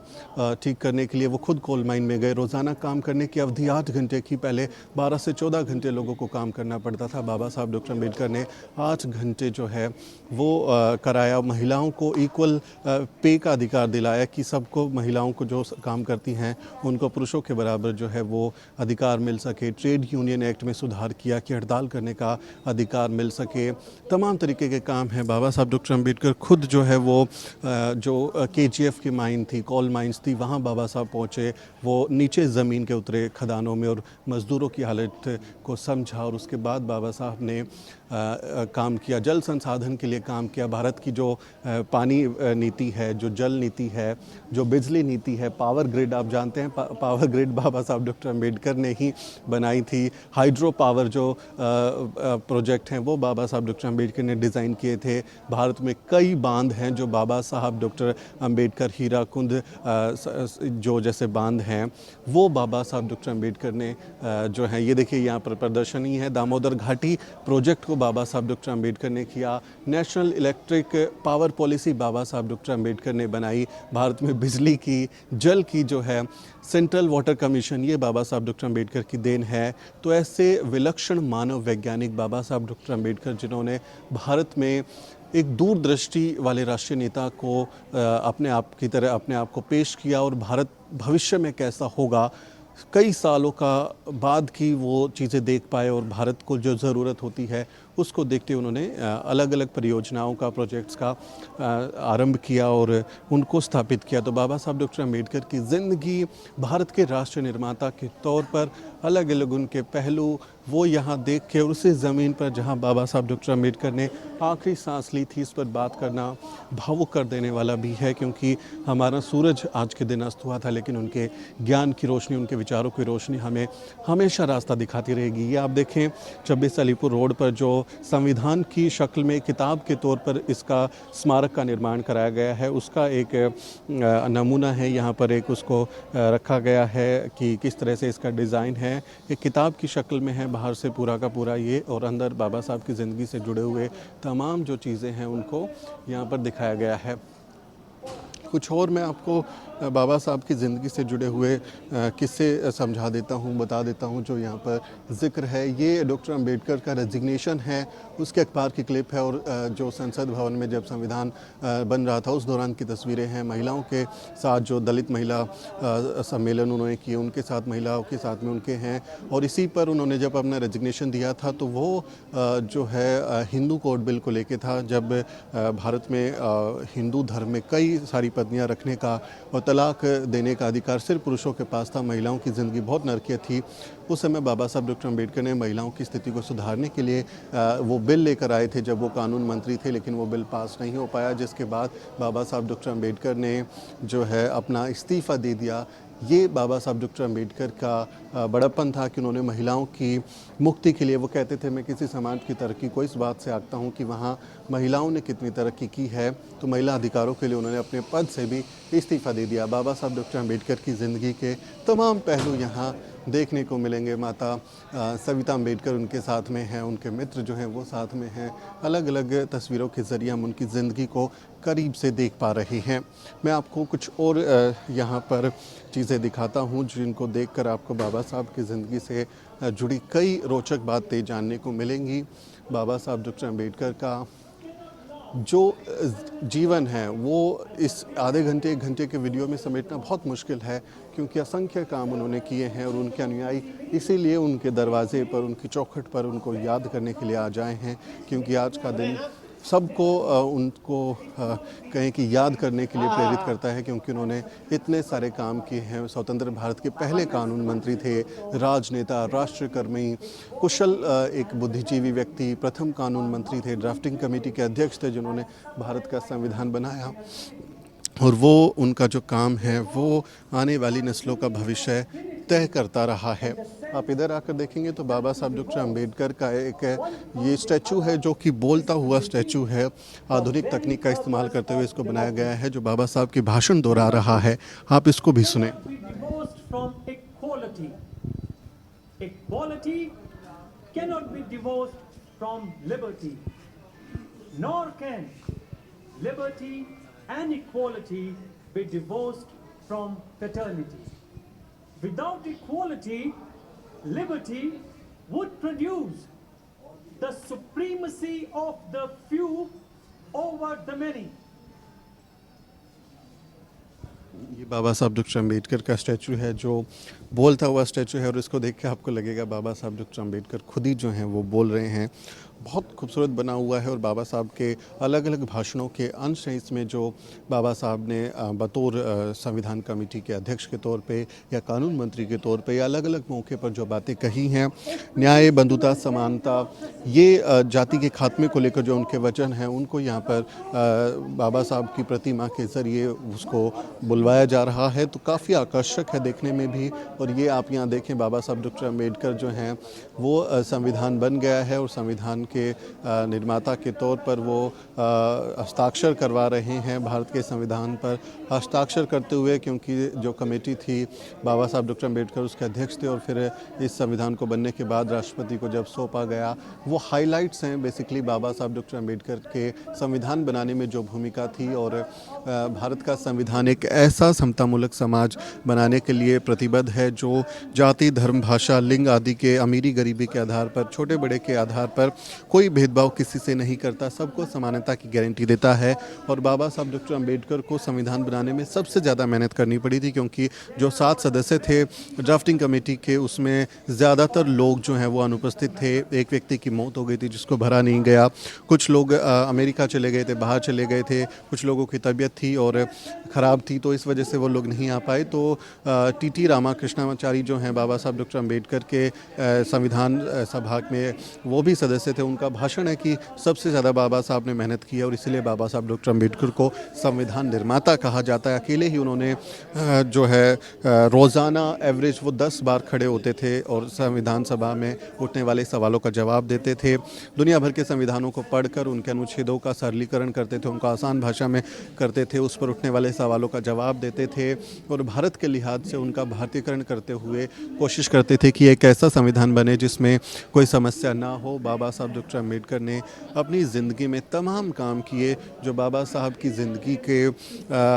ठीक करने के लिए वो खुद कोल माइन में गए। रोज़ाना काम करने की अवधि 8 घंटे की, पहले 12 से 14 घंटे लोगों को काम करना पड़ता था। बाबा साहब डॉक्टर अम्बेडकर ने 8 घंटे जो है वो कराया। महिलाओं को इक्वल पे का अधिकार दिलाया कि सबको, महिलाओं को जो काम करती हैं उनको पुरुषों के बराबर जो है वो अधिकार मिल सके। ट्रेड यूनियन एक्ट में सुधार किया कि हड़ताल करने का अधिकार मिल सके। तमाम तरीके के काम हैं। बाबा साहब डॉक्टर अम्बेडकर खुद जो है वो जो KGF की माइन थी, कोल माइंस थी, वहाँ बाबा साहब पहुँचे। वो नीचे ज़मीन के उतरे खदानों में और मज़दूरों की हालत को समझा और उसके बाद बाबा साहब ने काम किया। जल संसाधन के लिए काम किया। भारत की जो पानी नीति है, जो जल नीति है, जो बिजली नीति है, पावर ग्रिड, आप जानते हैं पावर ग्रिड बाबा साहब डॉक्टर अम्बेडकर ने ही बनाई थी। हाइड्रो पावर जो प्रोजेक्ट हैं वो बाबा साहब डॉक्टर अम्बेडकर ने डिज़ाइन किए थे। भारत में कई बांध हैं जो बाबा साहब डॉक्टर अम्बेडकर, हीराकुंड जो जैसे बांध हैं वो बाबा साहब डॉक्टर अम्बेडकर ने जो है, ये देखिए यहाँ पर प्रदर्शनी है। दामोदर घाटी प्रोजेक्ट को बाबा साहब डॉक्टर अम्बेडकर ने किया। नेशनल इलेक्ट्रिक पावर पॉलिसी बाबा साहब डॉक्टर अम्बेडकर ने बनाई। भारत में बिजली की, जल की जो है सेंट्रल वाटर कमीशन, ये बाबा साहब डॉक्टर अम्बेडकर की देन है। तो ऐसे विलक्षण मानव वैज्ञानिक बाबा साहब डॉक्टर अम्बेडकर, जिन्होंने भारत में एक दूरदृष्टि वाले राष्ट्रीय नेता को अपने आप की तरह अपने आप को पेश किया और भारत भविष्य में कैसा होगा, कई सालों का बाद की वो चीज़ें देख पाए और भारत को जो ज़रूरत होती है उसको देखते उन्होंने अलग अलग परियोजनाओं का, प्रोजेक्ट्स का आरंभ किया और उनको स्थापित किया। तो बाबा साहब डॉक्टर अम्बेडकर की ज़िंदगी, भारत के राष्ट्र निर्माता के तौर पर अलग अलग उनके पहलू वो यहाँ देख के, और उसी ज़मीन पर जहाँ बाबा साहब डॉक्टर अम्बेडकर ने आखिरी सांस ली थी, इस पर बात करना भावुक कर देने वाला भी है, क्योंकि हमारा सूरज आज के दिन अस्त हुआ था, लेकिन उनके ज्ञान की रोशनी, उनके विचारों की रोशनी हमें हमेशा रास्ता दिखाती रहेगी। ये आप देखें 26 अलीपुर रोड पर जो संविधान की शक्ल में किताब के तौर पर इसका स्मारक का निर्माण कराया गया है, उसका एक नमूना है यहाँ पर, एक उसको रखा गया है कि किस तरह से इसका डिज़ाइन है। एक किताब की शक्ल में है, बाहर से पूरा का पूरा ये, और अंदर बाबा साहब की ज़िंदगी से जुड़े हुए तमाम जो चीज़ें हैं उनको यहाँ पर दिखाया गया है। कुछ और मैं आपको बाबा साहब की ज़िंदगी से जुड़े हुए किस्से समझा देता हूँ, बता देता हूँ जो यहाँ पर ज़िक्र है। ये डॉक्टर अम्बेडकर का रेजिग्नेशन है, उसके अखबार की क्लिप है, और जो संसद भवन में जब संविधान बन रहा था उस दौरान की तस्वीरें हैं। महिलाओं के साथ जो दलित महिला सम्मेलन उन्होंने किए, उनके साथ, महिलाओं के साथ में उनके हैं, और इसी पर उन्होंने जब अपना रेजिग्नेशन दिया था तो वो जो है हिंदू कोड बिल को लेके था, जब भारत में हिंदू धर्म में कई सारी पत्नियाँ रखने का और तलाक देने का अधिकार सिर्फ पुरुषों के पास था। महिलाओं की ज़िंदगी बहुत नरकीय थी। उस समय बाबा साहब डॉक्टर अम्बेडकर ने महिलाओं की स्थिति को सुधारने के लिए वो बिल लेकर आए थे जब वो कानून मंत्री थे, लेकिन वो बिल पास नहीं हो पाया, जिसके बाद बाबा साहब डॉक्टर अम्बेडकर ने जो है अपना इस्तीफ़ा दे दिया। ये बाबा साहब डॉक्टर अम्बेडकर का बड़प्पन था कि उन्होंने महिलाओं की मुक्ति के लिए, वो कहते थे मैं किसी समाज की तरक्की को इस बात से आंकता हूँ कि वहाँ महिलाओं ने कितनी तरक्की की है, तो महिला अधिकारों के लिए उन्होंने अपने पद से भी इस्तीफ़ा दे दिया। बाबा साहब डॉक्टर अम्बेडकर की ज़िंदगी के तमाम पहलू यहाँ देखने को मिलेंगे। माता सविता अम्बेडकर उनके साथ में हैं, उनके मित्र जो हैं वो साथ में हैं। अलग अलग तस्वीरों के ज़रिए हम उनकी ज़िंदगी को करीब से देख पा रहे हैं। मैं आपको कुछ और यहाँ पर चीज़ें दिखाता हूँ जिनको देखकर आपको बाबा साहब की ज़िंदगी से जुड़ी कई रोचक बातें जानने को मिलेंगी। बाबा साहब डॉक्टर अम्बेडकर का जो जीवन है वो इस आधे घंटे 1 घंटे के वीडियो में समेटना बहुत मुश्किल है, क्योंकि असंख्य काम उन्होंने किए हैं और उनके अनुयायी इसीलिए उनके दरवाजे पर, उनकी चौखट पर उनको याद करने के लिए आ जाए हैं, क्योंकि आज का दिन सबको उनको कहें कि याद करने के लिए प्रेरित करता है, क्योंकि उन्होंने इतने सारे काम किए हैं। स्वतंत्र भारत के पहले कानून मंत्री थे, राजनेता, राष्ट्रकर्मी, कुशल एक बुद्धिजीवी व्यक्ति, प्रथम कानून मंत्री थे, ड्राफ्टिंग कमेटी के अध्यक्ष थे जिन्होंने भारत का संविधान बनाया। और वो उनका जो काम है वो आने वाली नस्लों का भविष्य तय करता रहा है। आप इधर आकर देखेंगे तो बाबा साहब डॉक्टर अम्बेडकर का एक ये स्टैचू है जो कि बोलता हुआ स्टैचू है। आधुनिक तकनीक का इस्तेमाल करते हुए इसको बनाया गया है, जो बाबा साहब के भाषण दोहरा रहा है। आप इसको भी सुने। Equality cannot be divorced from liberty, nor can liberty and equality be divorced from fraternity. Without equality, liberty would produce the supremacy of the few over the many. ये बाबा साहब डॉक्टर अम्बेडकर का स्टैचू है, जो बोलता हुआ स्टैचू है, और इसको देख के आपको लगेगा बाबा साहब डॉक्टर अम्बेडकर खुद ही जो हैं वो बोल रहे हैं। बहुत खूबसूरत बना हुआ है और बाबा साहब के अलग अलग भाषणों के अंश हैं इसमें, जो बाबा साहब ने बतौर संविधान कमेटी के अध्यक्ष के तौर पे या कानून मंत्री के तौर पे या अलग अलग मौके पर जो बातें कही हैं। न्याय, बंधुता, समानता, ये जाति के खात्मे को लेकर जो उनके वचन हैं, उनको यहाँ पर बाबा साहब की प्रतिमा के ज़रिए उसको बुलवाया जा रहा है। तो काफ़ी आकर्षक है देखने में भी। और ये आप यहाँ देखें, बाबा साहब डॉक्टर अम्बेडकर जो हैं वो संविधान बन गया है और संविधान के निर्माता के तौर पर वो हस्ताक्षर करवा रहे हैं भारत के संविधान पर। हस्ताक्षर करते हुए, क्योंकि जो कमेटी थी बाबा साहब डॉक्टर अम्बेडकर उसके अध्यक्ष थे, और फिर इस संविधान को बनने के बाद राष्ट्रपति को जब सौंपा गया, वो हाइलाइट्स हैं बेसिकली बाबा साहब डॉक्टर अम्बेडकर के संविधान बनाने में जो भूमिका थी। और भारत का संविधान एक ऐसा समतामूलक समाज बनाने के लिए प्रतिबद्ध है जो जाति, धर्म, भाषा, लिंग आदि के, अमीरी गरीबी के आधार पर, छोटे बड़े के आधार पर कोई भेदभाव किसी से नहीं करता, सबको समानता की गारंटी देता है। और बाबा साहब डॉक्टर अम्बेडकर को संविधान बनाने में सबसे ज़्यादा मेहनत करनी पड़ी थी, क्योंकि जो 7 सदस्य थे ड्राफ्टिंग कमेटी के, उसमें ज़्यादातर लोग जो हैं वो अनुपस्थित थे। एक व्यक्ति की मौत हो गई थी जिसको भरा नहीं गया, कुछ लोग अमेरिका चले गए थे, बाहर चले गए थे, कुछ लोगों की तबीयत थी और ख़राब थी, तो इस वजह से वो लोग नहीं आ पाए। तो टी रामाकृष्णाचारी जो हैं बाबा साहब डॉक्टर अम्बेडकर के संविधान सभा में वो भी सदस्य थे। उनका भाषण है कि सबसे ज़्यादा बाबा साहब ने मेहनत की है और इसीलिए बाबा साहब डॉक्टर अम्बेडकर को संविधान निर्माता कहा जाता है। अकेले ही उन्होंने जो है रोज़ाना एवरेज वो 10 बार खड़े होते थे और संविधान सभा में उठने वाले सवालों का जवाब देते थे। दुनिया भर के संविधानों को पढ़कर उनके अनुच्छेदों का सरलीकरण करते थे, उनको आसान भाषा में करते थे, उस पर उठने वाले सवालों का जवाब देते थे और भारत के लिहाज से उनका भारतीयकरण करते हुए कोशिश करते थे कि एक ऐसा संविधान बने जिसमें कोई समस्या ना हो। बाबा साहब डॉक्टर अम्बेडकर ने अपनी ज़िंदगी में तमाम काम किए जो बाबा साहब की ज़िंदगी के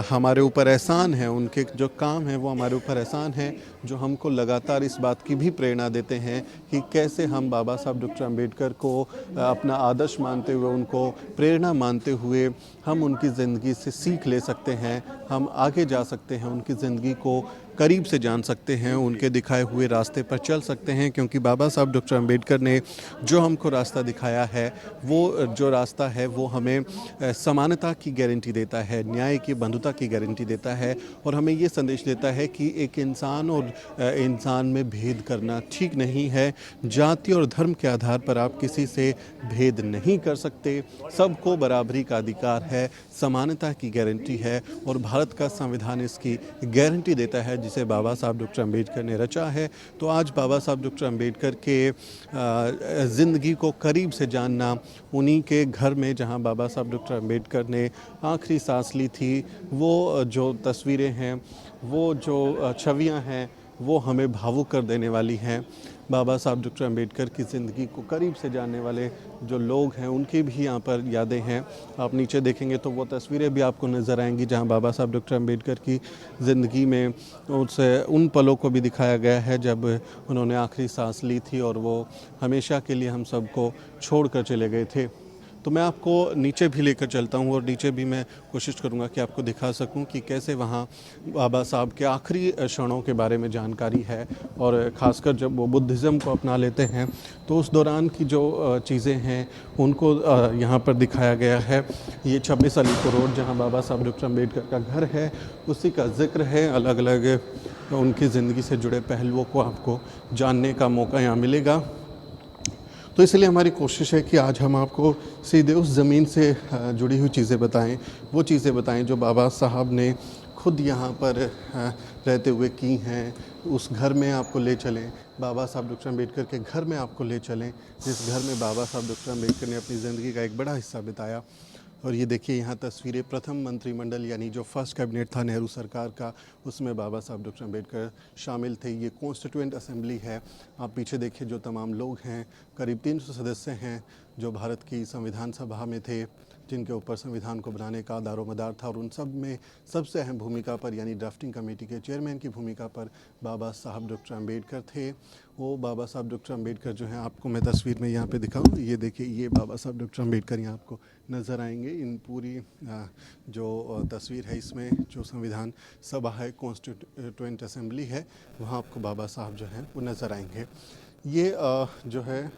हमारे ऊपर एहसान है। उनके जो काम हैं वो हमारे ऊपर एहसान है, जो हमको लगातार इस बात की भी प्रेरणा देते हैं कि कैसे हम बाबा साहब डॉक्टर अम्बेडकर को अपना आदर्श मानते हुए, उनको प्रेरणा मानते हुए हम उनकी ज़िंदगी से सीख ले सकते हैं, हम आगे जा सकते हैं, उनकी ज़िंदगी को करीब से जान सकते हैं, उनके दिखाए हुए रास्ते पर चल सकते हैं। क्योंकि बाबा साहब डॉक्टर अम्बेडकर ने जो हमको रास्ता दिखाया है, वो जो रास्ता है वो हमें समानता की गारंटी देता है, न्याय की, बंधुता की गारंटी देता है और हमें ये संदेश देता है कि एक इंसान और इंसान में भेद करना ठीक नहीं है। जाति और धर्म के आधार पर आप किसी से भेद नहीं कर सकते, सबको बराबरी का अधिकार है, समानता की गारंटी है और भारत का संविधान इसकी गारंटी देता है, जिसे बाबा साहब डॉक्टर अम्बेडकर ने रचा है। तो आज बाबा साहब डॉक्टर अम्बेडकर के ज़िंदगी को करीब से जानना, उन्हीं के घर में जहां बाबा साहब डॉक्टर अम्बेडकर ने आखिरी सांस ली थी, वो जो तस्वीरें हैं, वो जो छवियां हैं, वो हमें भावुक कर देने वाली हैं। बाबा साहब डॉक्टर अम्बेडकर की ज़िंदगी को करीब से जानने वाले जो लोग हैं उनकी भी यहाँ पर यादें हैं। आप नीचे देखेंगे तो वो तस्वीरें भी आपको नज़र आएंगी जहाँ बाबा साहब डॉक्टर अम्बेडकर की ज़िंदगी में उससे उन पलों को भी दिखाया गया है जब उन्होंने आखिरी सांस ली थी और वो हमेशा के लिए हम सबको छोड़ कर चले गए थे। तो मैं आपको नीचे भी लेकर चलता हूँ और नीचे भी मैं कोशिश करूँगा कि आपको दिखा सकूँ कि कैसे वहाँ बाबा साहब के आखिरी क्षणों के बारे में जानकारी है। और ख़ासकर जब वो बुद्धिज़्म को अपना लेते हैं तो उस दौरान की जो चीज़ें हैं उनको यहाँ पर दिखाया गया है। ये 26 अलीपुर रोड जहाँ बाबा साहब डॉक्टर अम्बेडकर का घर है उसी का ज़िक्र है। अलग अलग उनकी ज़िंदगी से जुड़े पहलुओं को आपको जानने का मौका यहाँ मिलेगा। तो इसलिए हमारी कोशिश है कि आज हम आपको सीधे उस ज़मीन से जुड़ी हुई चीज़ें बताएं, वो चीज़ें बताएं जो बाबा साहब ने खुद यहाँ पर रहते हुए की हैं। उस घर में आपको ले चलें, बाबा साहब डॉक्टर अम्बेडकर के घर में आपको ले चलें, जिस घर में बाबा साहब डॉक्टर अम्बेडकर ने अपनी ज़िंदगी का एक बड़ा हिस्सा बिताया। और ये देखिए यहाँ तस्वीरें प्रथम मंत्रिमंडल यानी जो फर्स्ट कैबिनेट था नेहरू सरकार का, उसमें बाबा साहब डॉक्टर अम्बेडकर शामिल थे। ये कॉन्स्टिट्यूएंट असेंबली है। आप पीछे देखिए जो तमाम लोग हैं, करीब 300 सदस्य हैं जो भारत की संविधान सभा में थे, जिनके ऊपर संविधान को बनाने का दारोमदार था। और उन सब में सबसे अहम भूमिका पर यानी ड्राफ्टिंग कमेटी के चेयरमैन की भूमिका पर बाबा साहब डॉक्टर अम्बेडकर थे। वो बाबा साहब डॉक्टर अम्बेडकर जो हैं, आपको मैं तस्वीर में यहाँ पे दिखाऊँ, ये देखिए ये बाबा साहब डॉक्टर अम्बेडकर यहाँ आपको नज़र आएंगे। इन पूरी जो तस्वीर है इसमें जो संविधान सभा है, कॉन्स्टिट्यूएंट असेंबली है, वहाँ आपको बाबा साहब जो हैं वो नज़र आएंगे। ये जो है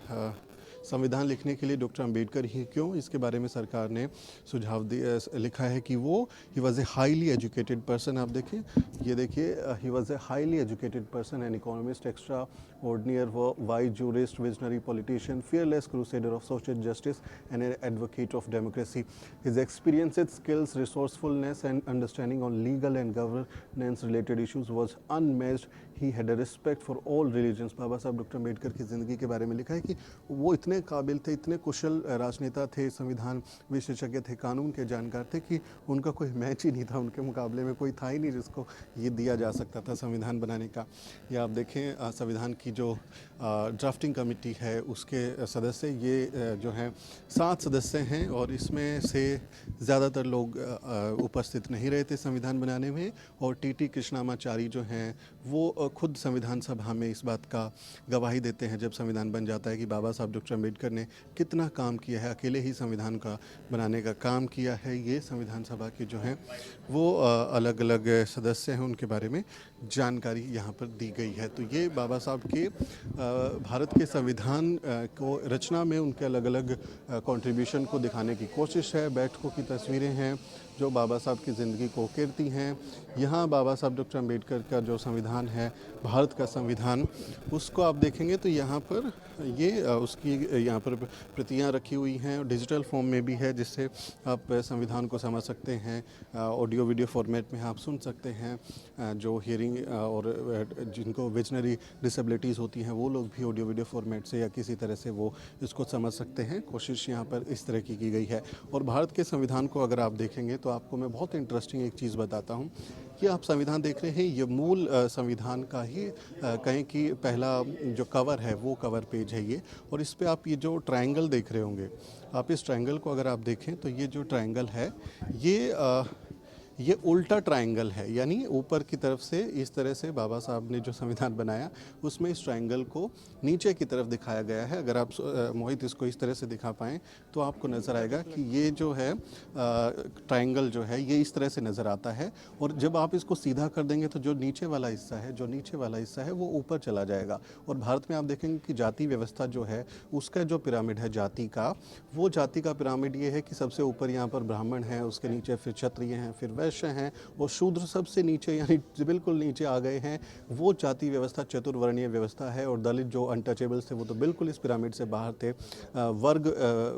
संविधान लिखने के लिए डॉक्टर अम्बेडकर ही क्यों, इसके बारे में सरकार ने सुझाव दिया, लिखा है कि वो he was a highly educated person. आप देखें, ये देखिए, he was a highly educated person, an economist, extra ordinary wise jurist, visionary politician, fearless crusader of social justice and an advocate of democracy. His experiences, skills, resourcefulness and understanding on legal and governance related issues was unmatched. He had a respect for all religions. Baba Saheb doctor Ambedkar की ज़िंदगी के बारे में लिखा है कि वो इतने काबिल थे, इतने कुशल राजनेता थे, संविधान विशेषज्ञ थे, कानून के जानकार थे कि उनका कोई मैच ही नहीं था, उनके मुकाबले में कोई था ही नहीं जिसको ये दिया जा सकता था संविधान बनाने का। या आप देखें संविधान की जो ड्राफ्टिंग कमेटी है उसके सदस्य ये जो हैं 7 सदस्य हैं और इसमें से ज़्यादातर लोग उपस्थित नहीं रहे थे संविधान बनाने में। और टी कृष्णामाचारी जो हैं वो खुद संविधान सभा में इस बात का गवाही देते हैं जब संविधान बन जाता है कि बाबा साहब डॉक्टर अम्बेडकर ने कितना काम किया है, अकेले ही संविधान का बनाने का काम किया है। ये संविधान सभा के जो हैं वो अलग अलग सदस्य हैं, उनके बारे में जानकारी यहाँ पर दी गई है। तो ये बाबा साहब के भारत के संविधान को रचना में उनके अलग अलग कंट्रीब्यूशन को दिखाने की कोशिश है। बैठकों की तस्वीरें हैं जो बाबा साहब की ज़िंदगी को उकेरती हैं। यहाँ बाबा साहब डॉक्टर अम्बेडकर का जो संविधान है, भारत का संविधान, उसको आप देखेंगे तो यहाँ पर ये उसकी यहाँ पर प्रतियाँ रखी हुई हैं और डिजिटल फॉर्म में भी है, जिससे आप संविधान को समझ सकते हैं। ऑडियो वीडियो फॉर्मेट में आप सुन सकते हैं। जो हियरिंग और जिनको विजनरी डिसेबिलिटीज़ होती हैं वो लोग भी ऑडियो वीडियो फॉर्मेट से या किसी तरह से वो इसको समझ सकते हैं। कोशिश यहाँ पर इस तरह की गई है। और भारत के संविधान को अगर आप देखेंगे तो आपको मैं बहुत इंटरेस्टिंग एक चीज़ बताता हूँ कि आप संविधान देख रहे हैं, ये मूल संविधान का ही कहें कि पहला जो कवर है वो कवर पेज है ये। और इस पे आप ये जो ट्रायंगल देख रहे होंगे, आप इस ट्रायंगल को अगर आप देखें तो ये जो ट्रायंगल है ये उल्टा ट्रायंगल है, यानी ऊपर की तरफ से इस तरह से बाबा साहब ने जो संविधान बनाया उसमें इस ट्रायंगल को नीचे की तरफ दिखाया गया है। अगर आप मोहित इसको इस तरह से दिखा पाएँ तो आपको नज़र आएगा कि ये जो है ट्रायंगल जो है ये इस तरह से नज़र आता है। और जब आप इसको सीधा कर देंगे तो जो नीचे वाला हिस्सा है वो ऊपर चला जाएगा। और भारत में आप देखेंगे कि जाति व्यवस्था जो है उसका जो पिरामिड है जाति का, वो जाति का पिरामिड ये है कि सबसे ऊपर यहाँ पर ब्राह्मण हैं, उसके नीचे फिर क्षत्रिय हैं, फिर वैश्य हैं और शूद्र सबसे नीचे यानी बिल्कुल नीचे आ गए हैं। वो जाति व्यवस्था चतुर्वर्णीय व्यवस्था है। और दलित जो अनटचेबल्स थे वो तो बिल्कुल इस पिरामिड से बाहर थे, वर्ग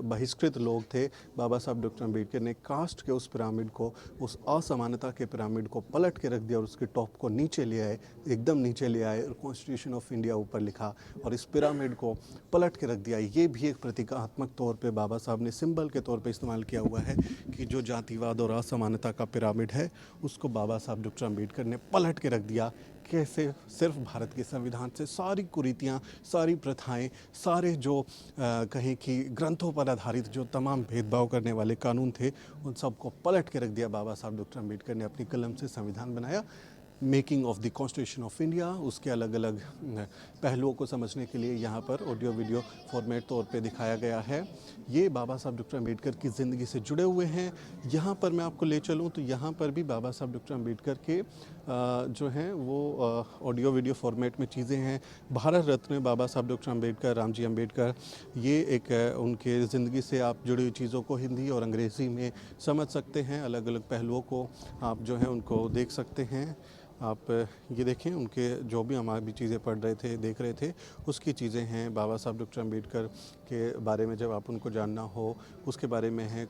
बहिष्कृत लोग थे। बाबा साहब डॉक्टर अम्बेडकर ने कास्ट के उस पिरामिड को, उस असमानता के पिरामिड को पलट के रख दिया और उसके टॉप को नीचे ले आए, एकदम नीचे ले आए और कॉन्स्टिट्यूशन ऑफ इंडिया ऊपर लिखा और इस पिरामिड को पलट के रख दिया। ये भी एक प्रतीकात्मक तौर पे बाबा साहब ने सिंबल के तौर पे इस्तेमाल किया हुआ है कि जो जातिवाद और असमानता का पिरामिड पिरामिड है उसको बाबा साहब डॉक्टर अम्बेडकर ने पलट के रख दिया। कैसे? सिर्फ भारत के संविधान से सारी कुरीतियाँ, सारी प्रथाएं, सारे जो कहें कि ग्रंथों पर आधारित जो तमाम भेदभाव करने वाले कानून थे उन सबको पलट के रख दिया। बाबा साहब डॉक्टर अम्बेडकर ने अपनी कलम से संविधान बनाया। Making of the constitution of India, उसके अलग अलग पहलुओं को समझने के लिए यहाँ पर ऑडियो वीडियो फॉर्मेट तौर पे दिखाया गया है। ये बाबा साहब डॉक्टर अम्बेडकर की ज़िंदगी से जुड़े हुए हैं। यहाँ पर मैं आपको ले चलूँ तो यहाँ पर भी बाबा साहब डॉक्टर अम्बेडकर के जो हैं वो ऑडियो वीडियो फॉर्मेट में चीज़ें हैं। भारत रत्न बाबा साहब डॉक्टर अम्बेडकर, रामजी अम्बेडकर, ये एक उनके ज़िंदगी से आप जुड़ी हुई चीज़ों को हिंदी और अंग्रेज़ी में समझ सकते हैं। अलग अलग पहलुओं को आप जो है उनको देख सकते हैं। आप ये देखें, उनके जो भी हम अभी चीज़ें पढ़ रहे थे, देख रहे थे, उसकी चीज़ें हैं। बाबा साहब डॉक्टर अम्बेडकर के बारे में जब आप उनको जानना हो उसके बारे में है।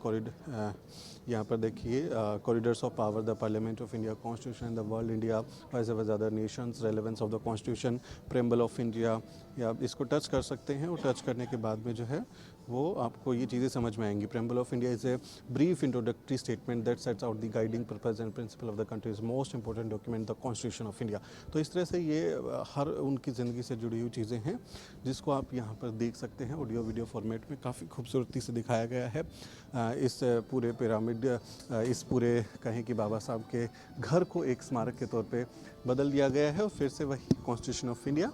यहाँ पर देखिए, corridors of power, the parliament of India, constitution, the world India as well as other nations, relevance of the constitution, preamble of India. या आप इसको टच कर सकते हैं और टच करने के बाद में जो है वो आपको ये चीज़ें समझ में आएंगी। Preamble of India is a brief introductory statement that sets out the guiding purpose and principle of the countries most important document, the constitution of India. तो इस तरह से ये हर उनकी ज़िंदगी से जुड़ी हुई चीज़ें हैं जिसको आप यहाँ पर देख सकते हैं। ऑडियो वीडियो फॉर्मेट में काफ़ी खूबसूरती से दिखाया गया है। इस पूरे पिरामिड, इस पूरे कहें कि बाबा साहब के घर को एक स्मारक के तौर पे बदल दिया गया है। और फिर से वही कॉन्स्टिट्यूशन ऑफ इंडिया,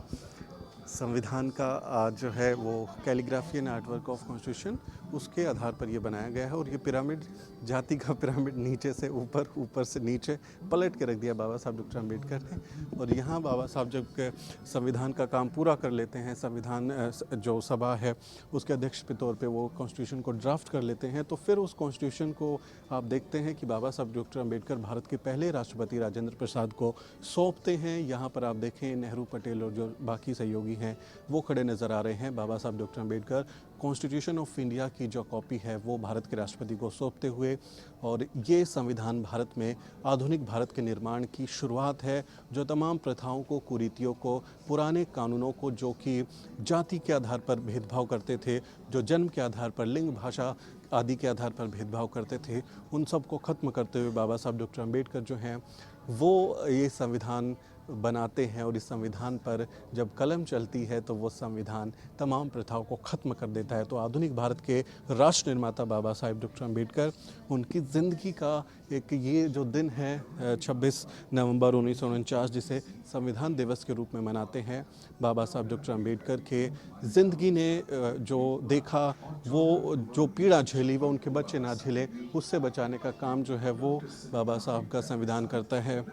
संविधान का जो है वो calligraphy and artwork of constitution, उसके आधार पर ये बनाया गया है। और ये पिरामिड, जाति का पिरामिड, नीचे से ऊपर, ऊपर से नीचे पलट के रख दिया बाबा साहब डॉक्टर अम्बेडकर ने। और यहाँ बाबा साहब जब संविधान का काम पूरा कर लेते हैं, संविधान जो सभा है उसके अध्यक्ष के तौर पे वो कॉन्स्टिट्यूशन को ड्राफ्ट कर लेते हैं, तो फिर उस कॉन्स्टिट्यूशन को आप देखते हैं कि बाबा साहब डॉक्टर अम्बेडकर भारत के पहले राष्ट्रपति राजेंद्र प्रसाद को सौंपते हैं। यहाँ पर आप देखें, नेहरू, पटेल और जो बाकी सहयोगी हैं वो खड़े नज़र आ रहे हैं। बाबा Saheb doctor Ambedkar constitution of India की जो कॉपी है वो भारत के राष्ट्रपति को सौंपते हुए, और ये संविधान भारत में आधुनिक भारत के निर्माण की शुरुआत है, जो तमाम प्रथाओं को, कुरीतियों को, पुराने कानूनों को, जो कि जाति के आधार पर भेदभाव करते थे, जो जन्म के आधार पर, लिंग, भाषा आदि के आधार पर भेदभाव करते थे, उन सब को ख़त्म करते हुए बाबा साहब डॉक्टर अम्बेडकर जो हैं वो ये संविधान बनाते हैं। और इस संविधान पर जब कलम चलती है तो वो संविधान तमाम प्रथाओं को ख़त्म कर देता है। तो आधुनिक भारत के राष्ट्र निर्माता बाबा साहब डॉक्टर अम्बेडकर, उनकी ज़िंदगी का एक ये जो दिन है 26 नवंबर 1949, जिसे संविधान दिवस के रूप में मनाते हैं, बाबा साहब डॉक्टर अम्बेडकर के ज़िंदगी ने जो देखा, वो जो पीड़ा झेली वो उनके बच्चे ना झेले, उससे बचाने का काम जो है वो बाबा साहब का संविधान करता है।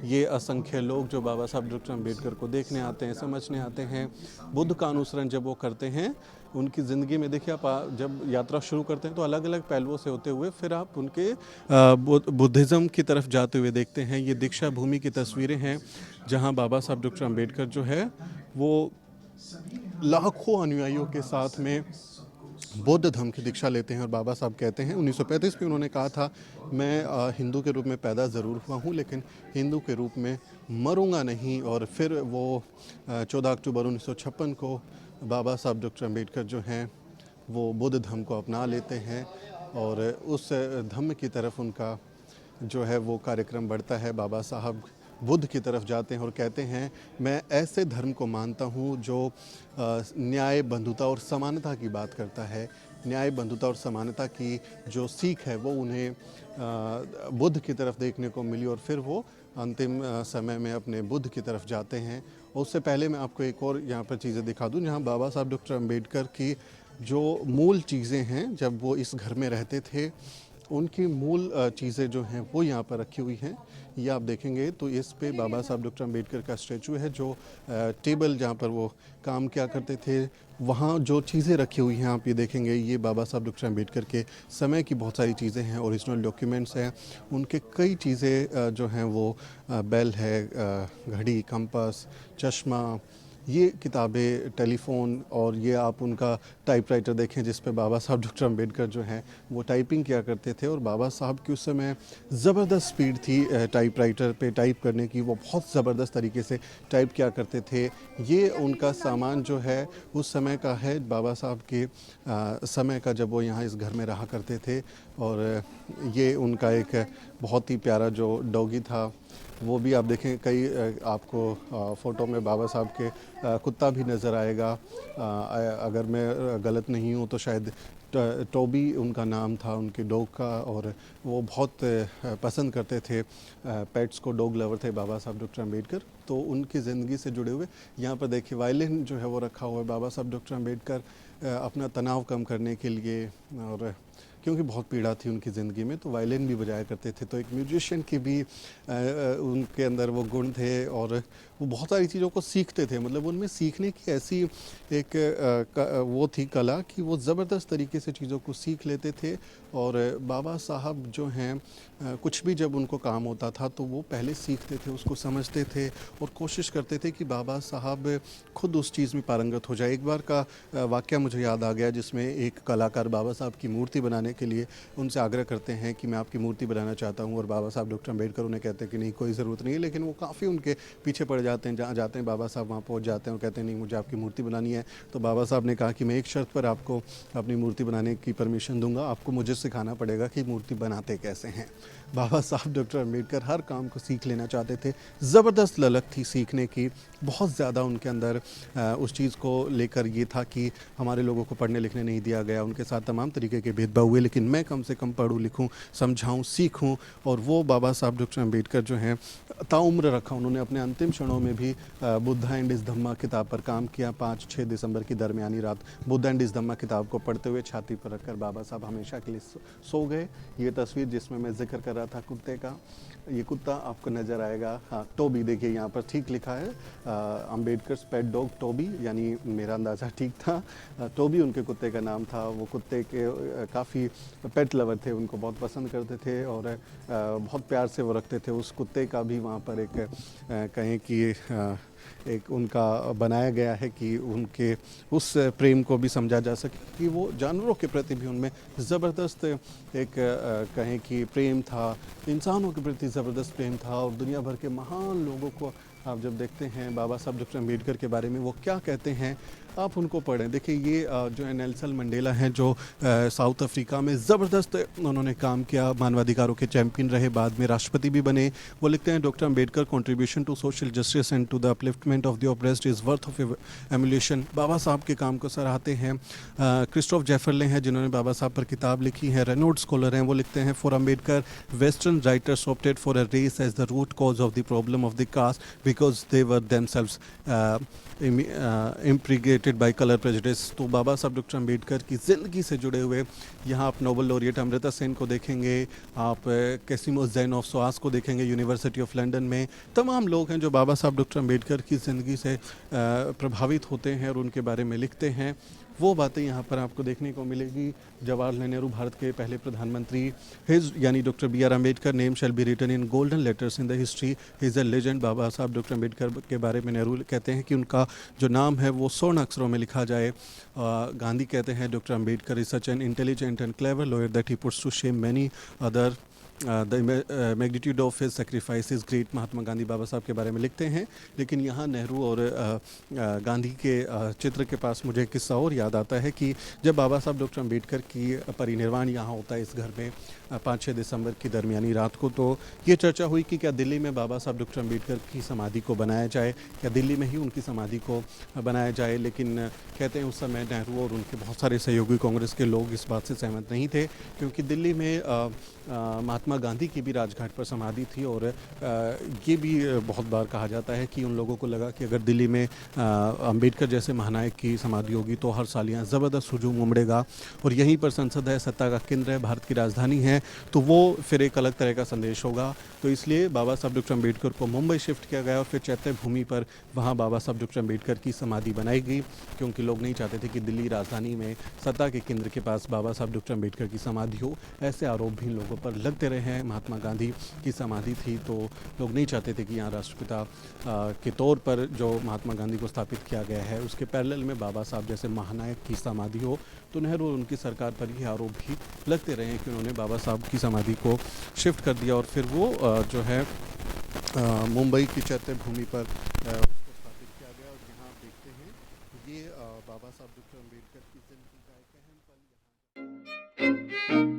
ये असंख्य लोग जो बाबा साहब डॉक्टर अम्बेडकर को देखने आते हैं, समझने आते हैं, बुद्ध का अनुसरण जब वो करते हैं, उनकी ज़िंदगी में देखिए, आप जब यात्रा शुरू करते हैं तो अलग अलग पहलुओं से होते हुए फिर आप उनके बुद्धिज़्म की तरफ जाते हुए देखते हैं। ये दीक्षा भूमि की तस्वीरें हैं जहाँ बाबा साहब डॉक्टर अम्बेडकर जो है वो लाखों अनुयायियों के साथ में बौद्ध धर्म की दीक्षा लेते हैं। और बाबा साहब कहते हैं, 1935 में उन्होंने कहा था, मैं हिंदू के रूप में पैदा ज़रूर हुआ हूँ लेकिन हिंदू के रूप में मरूंगा नहीं। और फिर वो 14 अक्टूबर 1956 को बाबा साहब डॉक्टर अम्बेडकर जो हैं वो बौद्ध धर्म को अपना लेते हैं और उस धर्म की तरफ उनका जो है वो कार्यक्रम बढ़ता है। बाबा साहब बुद्ध की तरफ जाते हैं और कहते हैं, मैं ऐसे धर्म को मानता हूँ जो न्याय, बंधुता और समानता की बात करता है। न्याय, बंधुता और समानता की जो सीख है वो उन्हें बुद्ध की तरफ देखने को मिली और फिर वो अंतिम समय में अपने बुद्ध की तरफ जाते हैं। उससे पहले मैं आपको एक और यहाँ पर चीज़ें दिखा दूँ, जहाँ बाबा साहब डॉक्टर अम्बेडकर की जो मूल चीज़ें हैं, जब वो इस घर में रहते थे, उनकी मूल चीज़ें जो हैं वो यहाँ पर रखी हुई हैं। ये आप देखेंगे तो इस पे बाबा साहब डॉक्टर अम्बेडकर का स्टैचू है, जो टेबल जहाँ पर वो काम किया करते थे, वहाँ जो चीज़ें रखी हुई हैं आप ये देखेंगे, ये बाबा साहब डॉक्टर अम्बेडकर के समय की बहुत सारी चीज़ें हैं, ओरिजिनल डॉक्यूमेंट्स हैं। उनके कई चीज़ें जो हैं वो बेल है, घड़ी, कंपास, चश्मा, ये किताबें, टेलीफ़ोन और ये आप उनका टाइपराइटर देखें जिस पे बाबा साहब डॉक्टर अम्बेडकर जो हैं वो टाइपिंग किया करते थे। और बाबा साहब की उस समय ज़बरदस्त स्पीड थी टाइपराइटर पे टाइप करने की, वो बहुत ज़बरदस्त तरीके से टाइप किया करते थे। ये उनका सामान जो है उस समय का है, बाबा साहब के समय का, जब वो यहाँ इस घर में रहा करते थे। और ये उनका एक बहुत ही प्यारा जो डॉगी था वो भी आप देखें, कई आपको फ़ोटो में बाबा साहब के कुत्ता भी नज़र आएगा। अगर मैं गलत नहीं हूँ तो शायद टोबी उनका नाम था उनके डॉग का। और वो बहुत पसंद करते थे पेट्स को, डॉग लवर थे बाबा साहब डॉक्टर अम्बेडकर। तो उनकी ज़िंदगी से जुड़े हुए यहाँ पर देखिए वायलिन जो है वो रखा हुआ है। बाबा साहब डॉक्टर अम्बेडकर अपना तनाव कम करने के लिए, और क्योंकि बहुत पीड़ा थी उनकी ज़िंदगी में, तो वायलिन भी बजाया करते थे। तो एक म्यूजिशियन की भी उनके अंदर वो गुण थे। और वो बहुत सारी चीज़ों को सीखते थे, मतलब उनमें सीखने की ऐसी एक वो थी कला कि वो ज़बरदस्त तरीके से चीज़ों को सीख लेते थे। और बाबा साहब जो हैं कुछ भी जब उनको काम होता था तो वो पहले सीखते थे, उसको समझते थे और कोशिश करते थे कि बाबा साहब खुद उस चीज़ में पारंगत हो जाए। एक बार का वाक़या मुझे याद आ गया जिसमें एक कलाकार बाबा साहब की मूर्ति बनाने के लिए उनसे आग्रह करते हैं कि मैं आपकी मूर्ति बनाना चाहता हूँ। और बाबा साहब डॉक्टर अम्बेडकर उन्हें कहते हैं कि नहीं, कोई ज़रूरत नहीं है। लेकिन वो काफ़ी उनके पीछे पड़ जाते हैं। जहाँ जाते हैं बाबा साहब वहाँ पहुँच जाते हैं और कहते हैं नहीं, मुझे आपकी मूर्ति बनानी है। तो बाबा साहब ने कहा कि मैं एक शर्त पर आपको अपनी मूर्ति बनाने की परमिशन दूंगा, आपको मुझे सिखाना पड़ेगा कि मूर्ति बनाते कैसे हैं। बाबा साहब डॉक्टर अम्बेडकर हर काम को सीख लेना चाहते थे। ज़बरदस्त ललक थी सीखने की, बहुत ज़्यादा उनके अंदर उस चीज़ को लेकर ये था कि हमारे लोगों को पढ़ने लिखने नहीं दिया गया। उनके साथ तमाम तरीके के भेदभाव हुए, लेकिन मैं कम से कम पढ़ूँ, लिखूँ, समझाऊँ, सीखूँ। और वो बाबा साहब डॉक्टर अम्बेडकर जो हैं ताउम्र रखा। उन्होंने अपने अंतिम क्षणों में भी बुद्धा एंड इस धम्मा किताब पर काम किया। 5-6 दिसंबर की दरमियानी रात बुद्धा एंड इस धम्मा किताब को पढ़ते हुए छाती पर रखकर बाबा साहब हमेशा के लिए सो गए। ये तस्वीर जिसमें मैं जिक्र कर रहा था कुत्ते का, ये कुत्ता आपको नज़र आएगा। हाँ, टोबी देखिए यहाँ पर ठीक लिखा है, अम्बेडकर पेट डॉग टोबी, यानी मेरा अंदाज़ा ठीक था। टोबी उनके कुत्ते का नाम था। वो कुत्ते के काफ़ी पेट लवर थे, उनको बहुत पसंद करते थे और बहुत प्यार से वो रखते थे। उस कुत्ते का भी वहाँ पर एक कहें कि एक उनका बनाया गया है कि उनके उस प्रेम को भी समझा जा सके कि वो जानवरों के प्रति भी उनमें ज़बरदस्त एक कहें कि प्रेम था, इंसानों के प्रति ज़बरदस्त प्रेम था। और दुनिया भर के महान लोगों को आप जब देखते हैं बाबा साहब डॉक्टर अम्बेडकर के बारे में वो क्या कहते हैं, आप उनको पढ़ें। देखिए ये जो है नेल्सन मंडेला हैं, जो साउथ अफ्रीका में ज़बरदस्त उन्होंने काम किया, मानवाधिकारों के चैम्पियन रहे, बाद में राष्ट्रपति भी बने। वो लिखते हैं doctor Ambedkar contribution to social justice and to the upliftment of the oppressed is worth of emulation. Baba Saheb के काम को सराहते हैं। क्रिस्टोफ जेफरले हैं जिन्होंने बाबा साहब पर किताब लिखी है, रेनोल्ड स्कॉलर हैं, वो लिखते हैं for Ambedkar western writers opted for a race as the root cause of the problem of the caste because they were themselves impregnated by colour prejudice. तो बाबा साहब डॉक्टर अम्बेडकर की ज़िंदगी से जुड़े हुए यहाँ आप नोबल लॉरिएट अमृता सेन को देखेंगे, आप कैसिमो जैन ऑफ सोआस को देखेंगे यूनिवर्सिटी ऑफ लंदन में। तमाम लोग हैं जो बाबा साहब डॉक्टर अम्बेडकर की ज़िंदगी से प्रभावित होते हैं और उनके बारे में लिखते हैं। वो बातें यहाँ पर आपको देखने को मिलेगी। जवाहरलाल नेहरू भारत के पहले प्रधानमंत्री, हिज यानी doctor B R Ambedkar name shall be written in golden letters in the history, is a legend. Baba Saheb doctor Ambedkar के बारे में नेहरू कहते हैं कि उनका जो नाम है वो स्वर्ण अक्षरों में लिखा जाए। गांधी कहते हैं doctor Ambedkar is such an intelligent and clever lawyer that he puts to shame many other, the magnitude of his sacrifice is great. Mahatma Gandhi Baba Saheb के बारे में लिखते हैं। लेकिन यहाँ नेहरू और गांधी के चित्र के पास मुझे एक किस्सा और याद आता है कि जब बाबा साहब डॉक्टर अम्बेडकर की परिनिर्वाण यहाँ होता है इस घर में 5-6 दिसंबर की दरमियानी रात को, तो ये चर्चा हुई कि क्या दिल्ली में बाबा साहब डॉक्टर अम्बेडकर की समाधि को बनाया जाए, क्या दिल्ली में ही उनकी समाधि को बनाया जाए। लेकिन कहते हैं उस समय नेहरू और उनके बहुत सारे सहयोगी कांग्रेस के लोग इस बात से सहमत नहीं थे, क्योंकि दिल्ली में महात्मा गांधी की भी राजघाट पर समाधि थी। और ये भी बहुत बार कहा जाता है कि उन लोगों को लगा कि अगर दिल्ली में अम्बेडकर जैसे महानायक की समाधि होगी तो हर साल यहाँ ज़बरदस्त हुजूम उमड़ेगा। और यहीं पर संसद है, सत्ता का केंद्र है, भारत की राजधानी है। हैं तो वो फिर एक अलग तरह का संदेश होगा। तो इसलिए बाबा साहब डॉक्टर अम्बेडकर को मुंबई शिफ्ट किया गया और फिर चैत्य भूमि पर वहाँ बाबा साहब डॉक्टर अम्बेडकर की समाधि बनाई गई, क्योंकि लोग नहीं चाहते थे कि दिल्ली राजधानी में सत्ता के केंद्र के पास बाबा साहब डॉक्टर अम्बेडकर की समाधि हो। ऐसे आरोप भी लोगों पर लगते रहे हैं। महात्मा गांधी की समाधि थी तो लोग नहीं चाहते थे कि यहाँ राष्ट्रपिता के तौर पर जो महात्मा गांधी को स्थापित किया गया है उसके पैरेलल में बाबा साहब जैसे महानायक की समाधि हो। तो नेहरू और उनकी सरकार पर ये आरोप भी लगते रहे हैं कि उन्होंने बाबा साहब की समाधि को शिफ्ट कर दिया और फिर वो जो है मुंबई की चैत्य भूमि पर उसको स्थापित किया गया। और यहाँ आप देखते हैं ये बाबा साहब डॉक्टर अम्बेडकर की जिंदगी का एक अहम पल यहाँ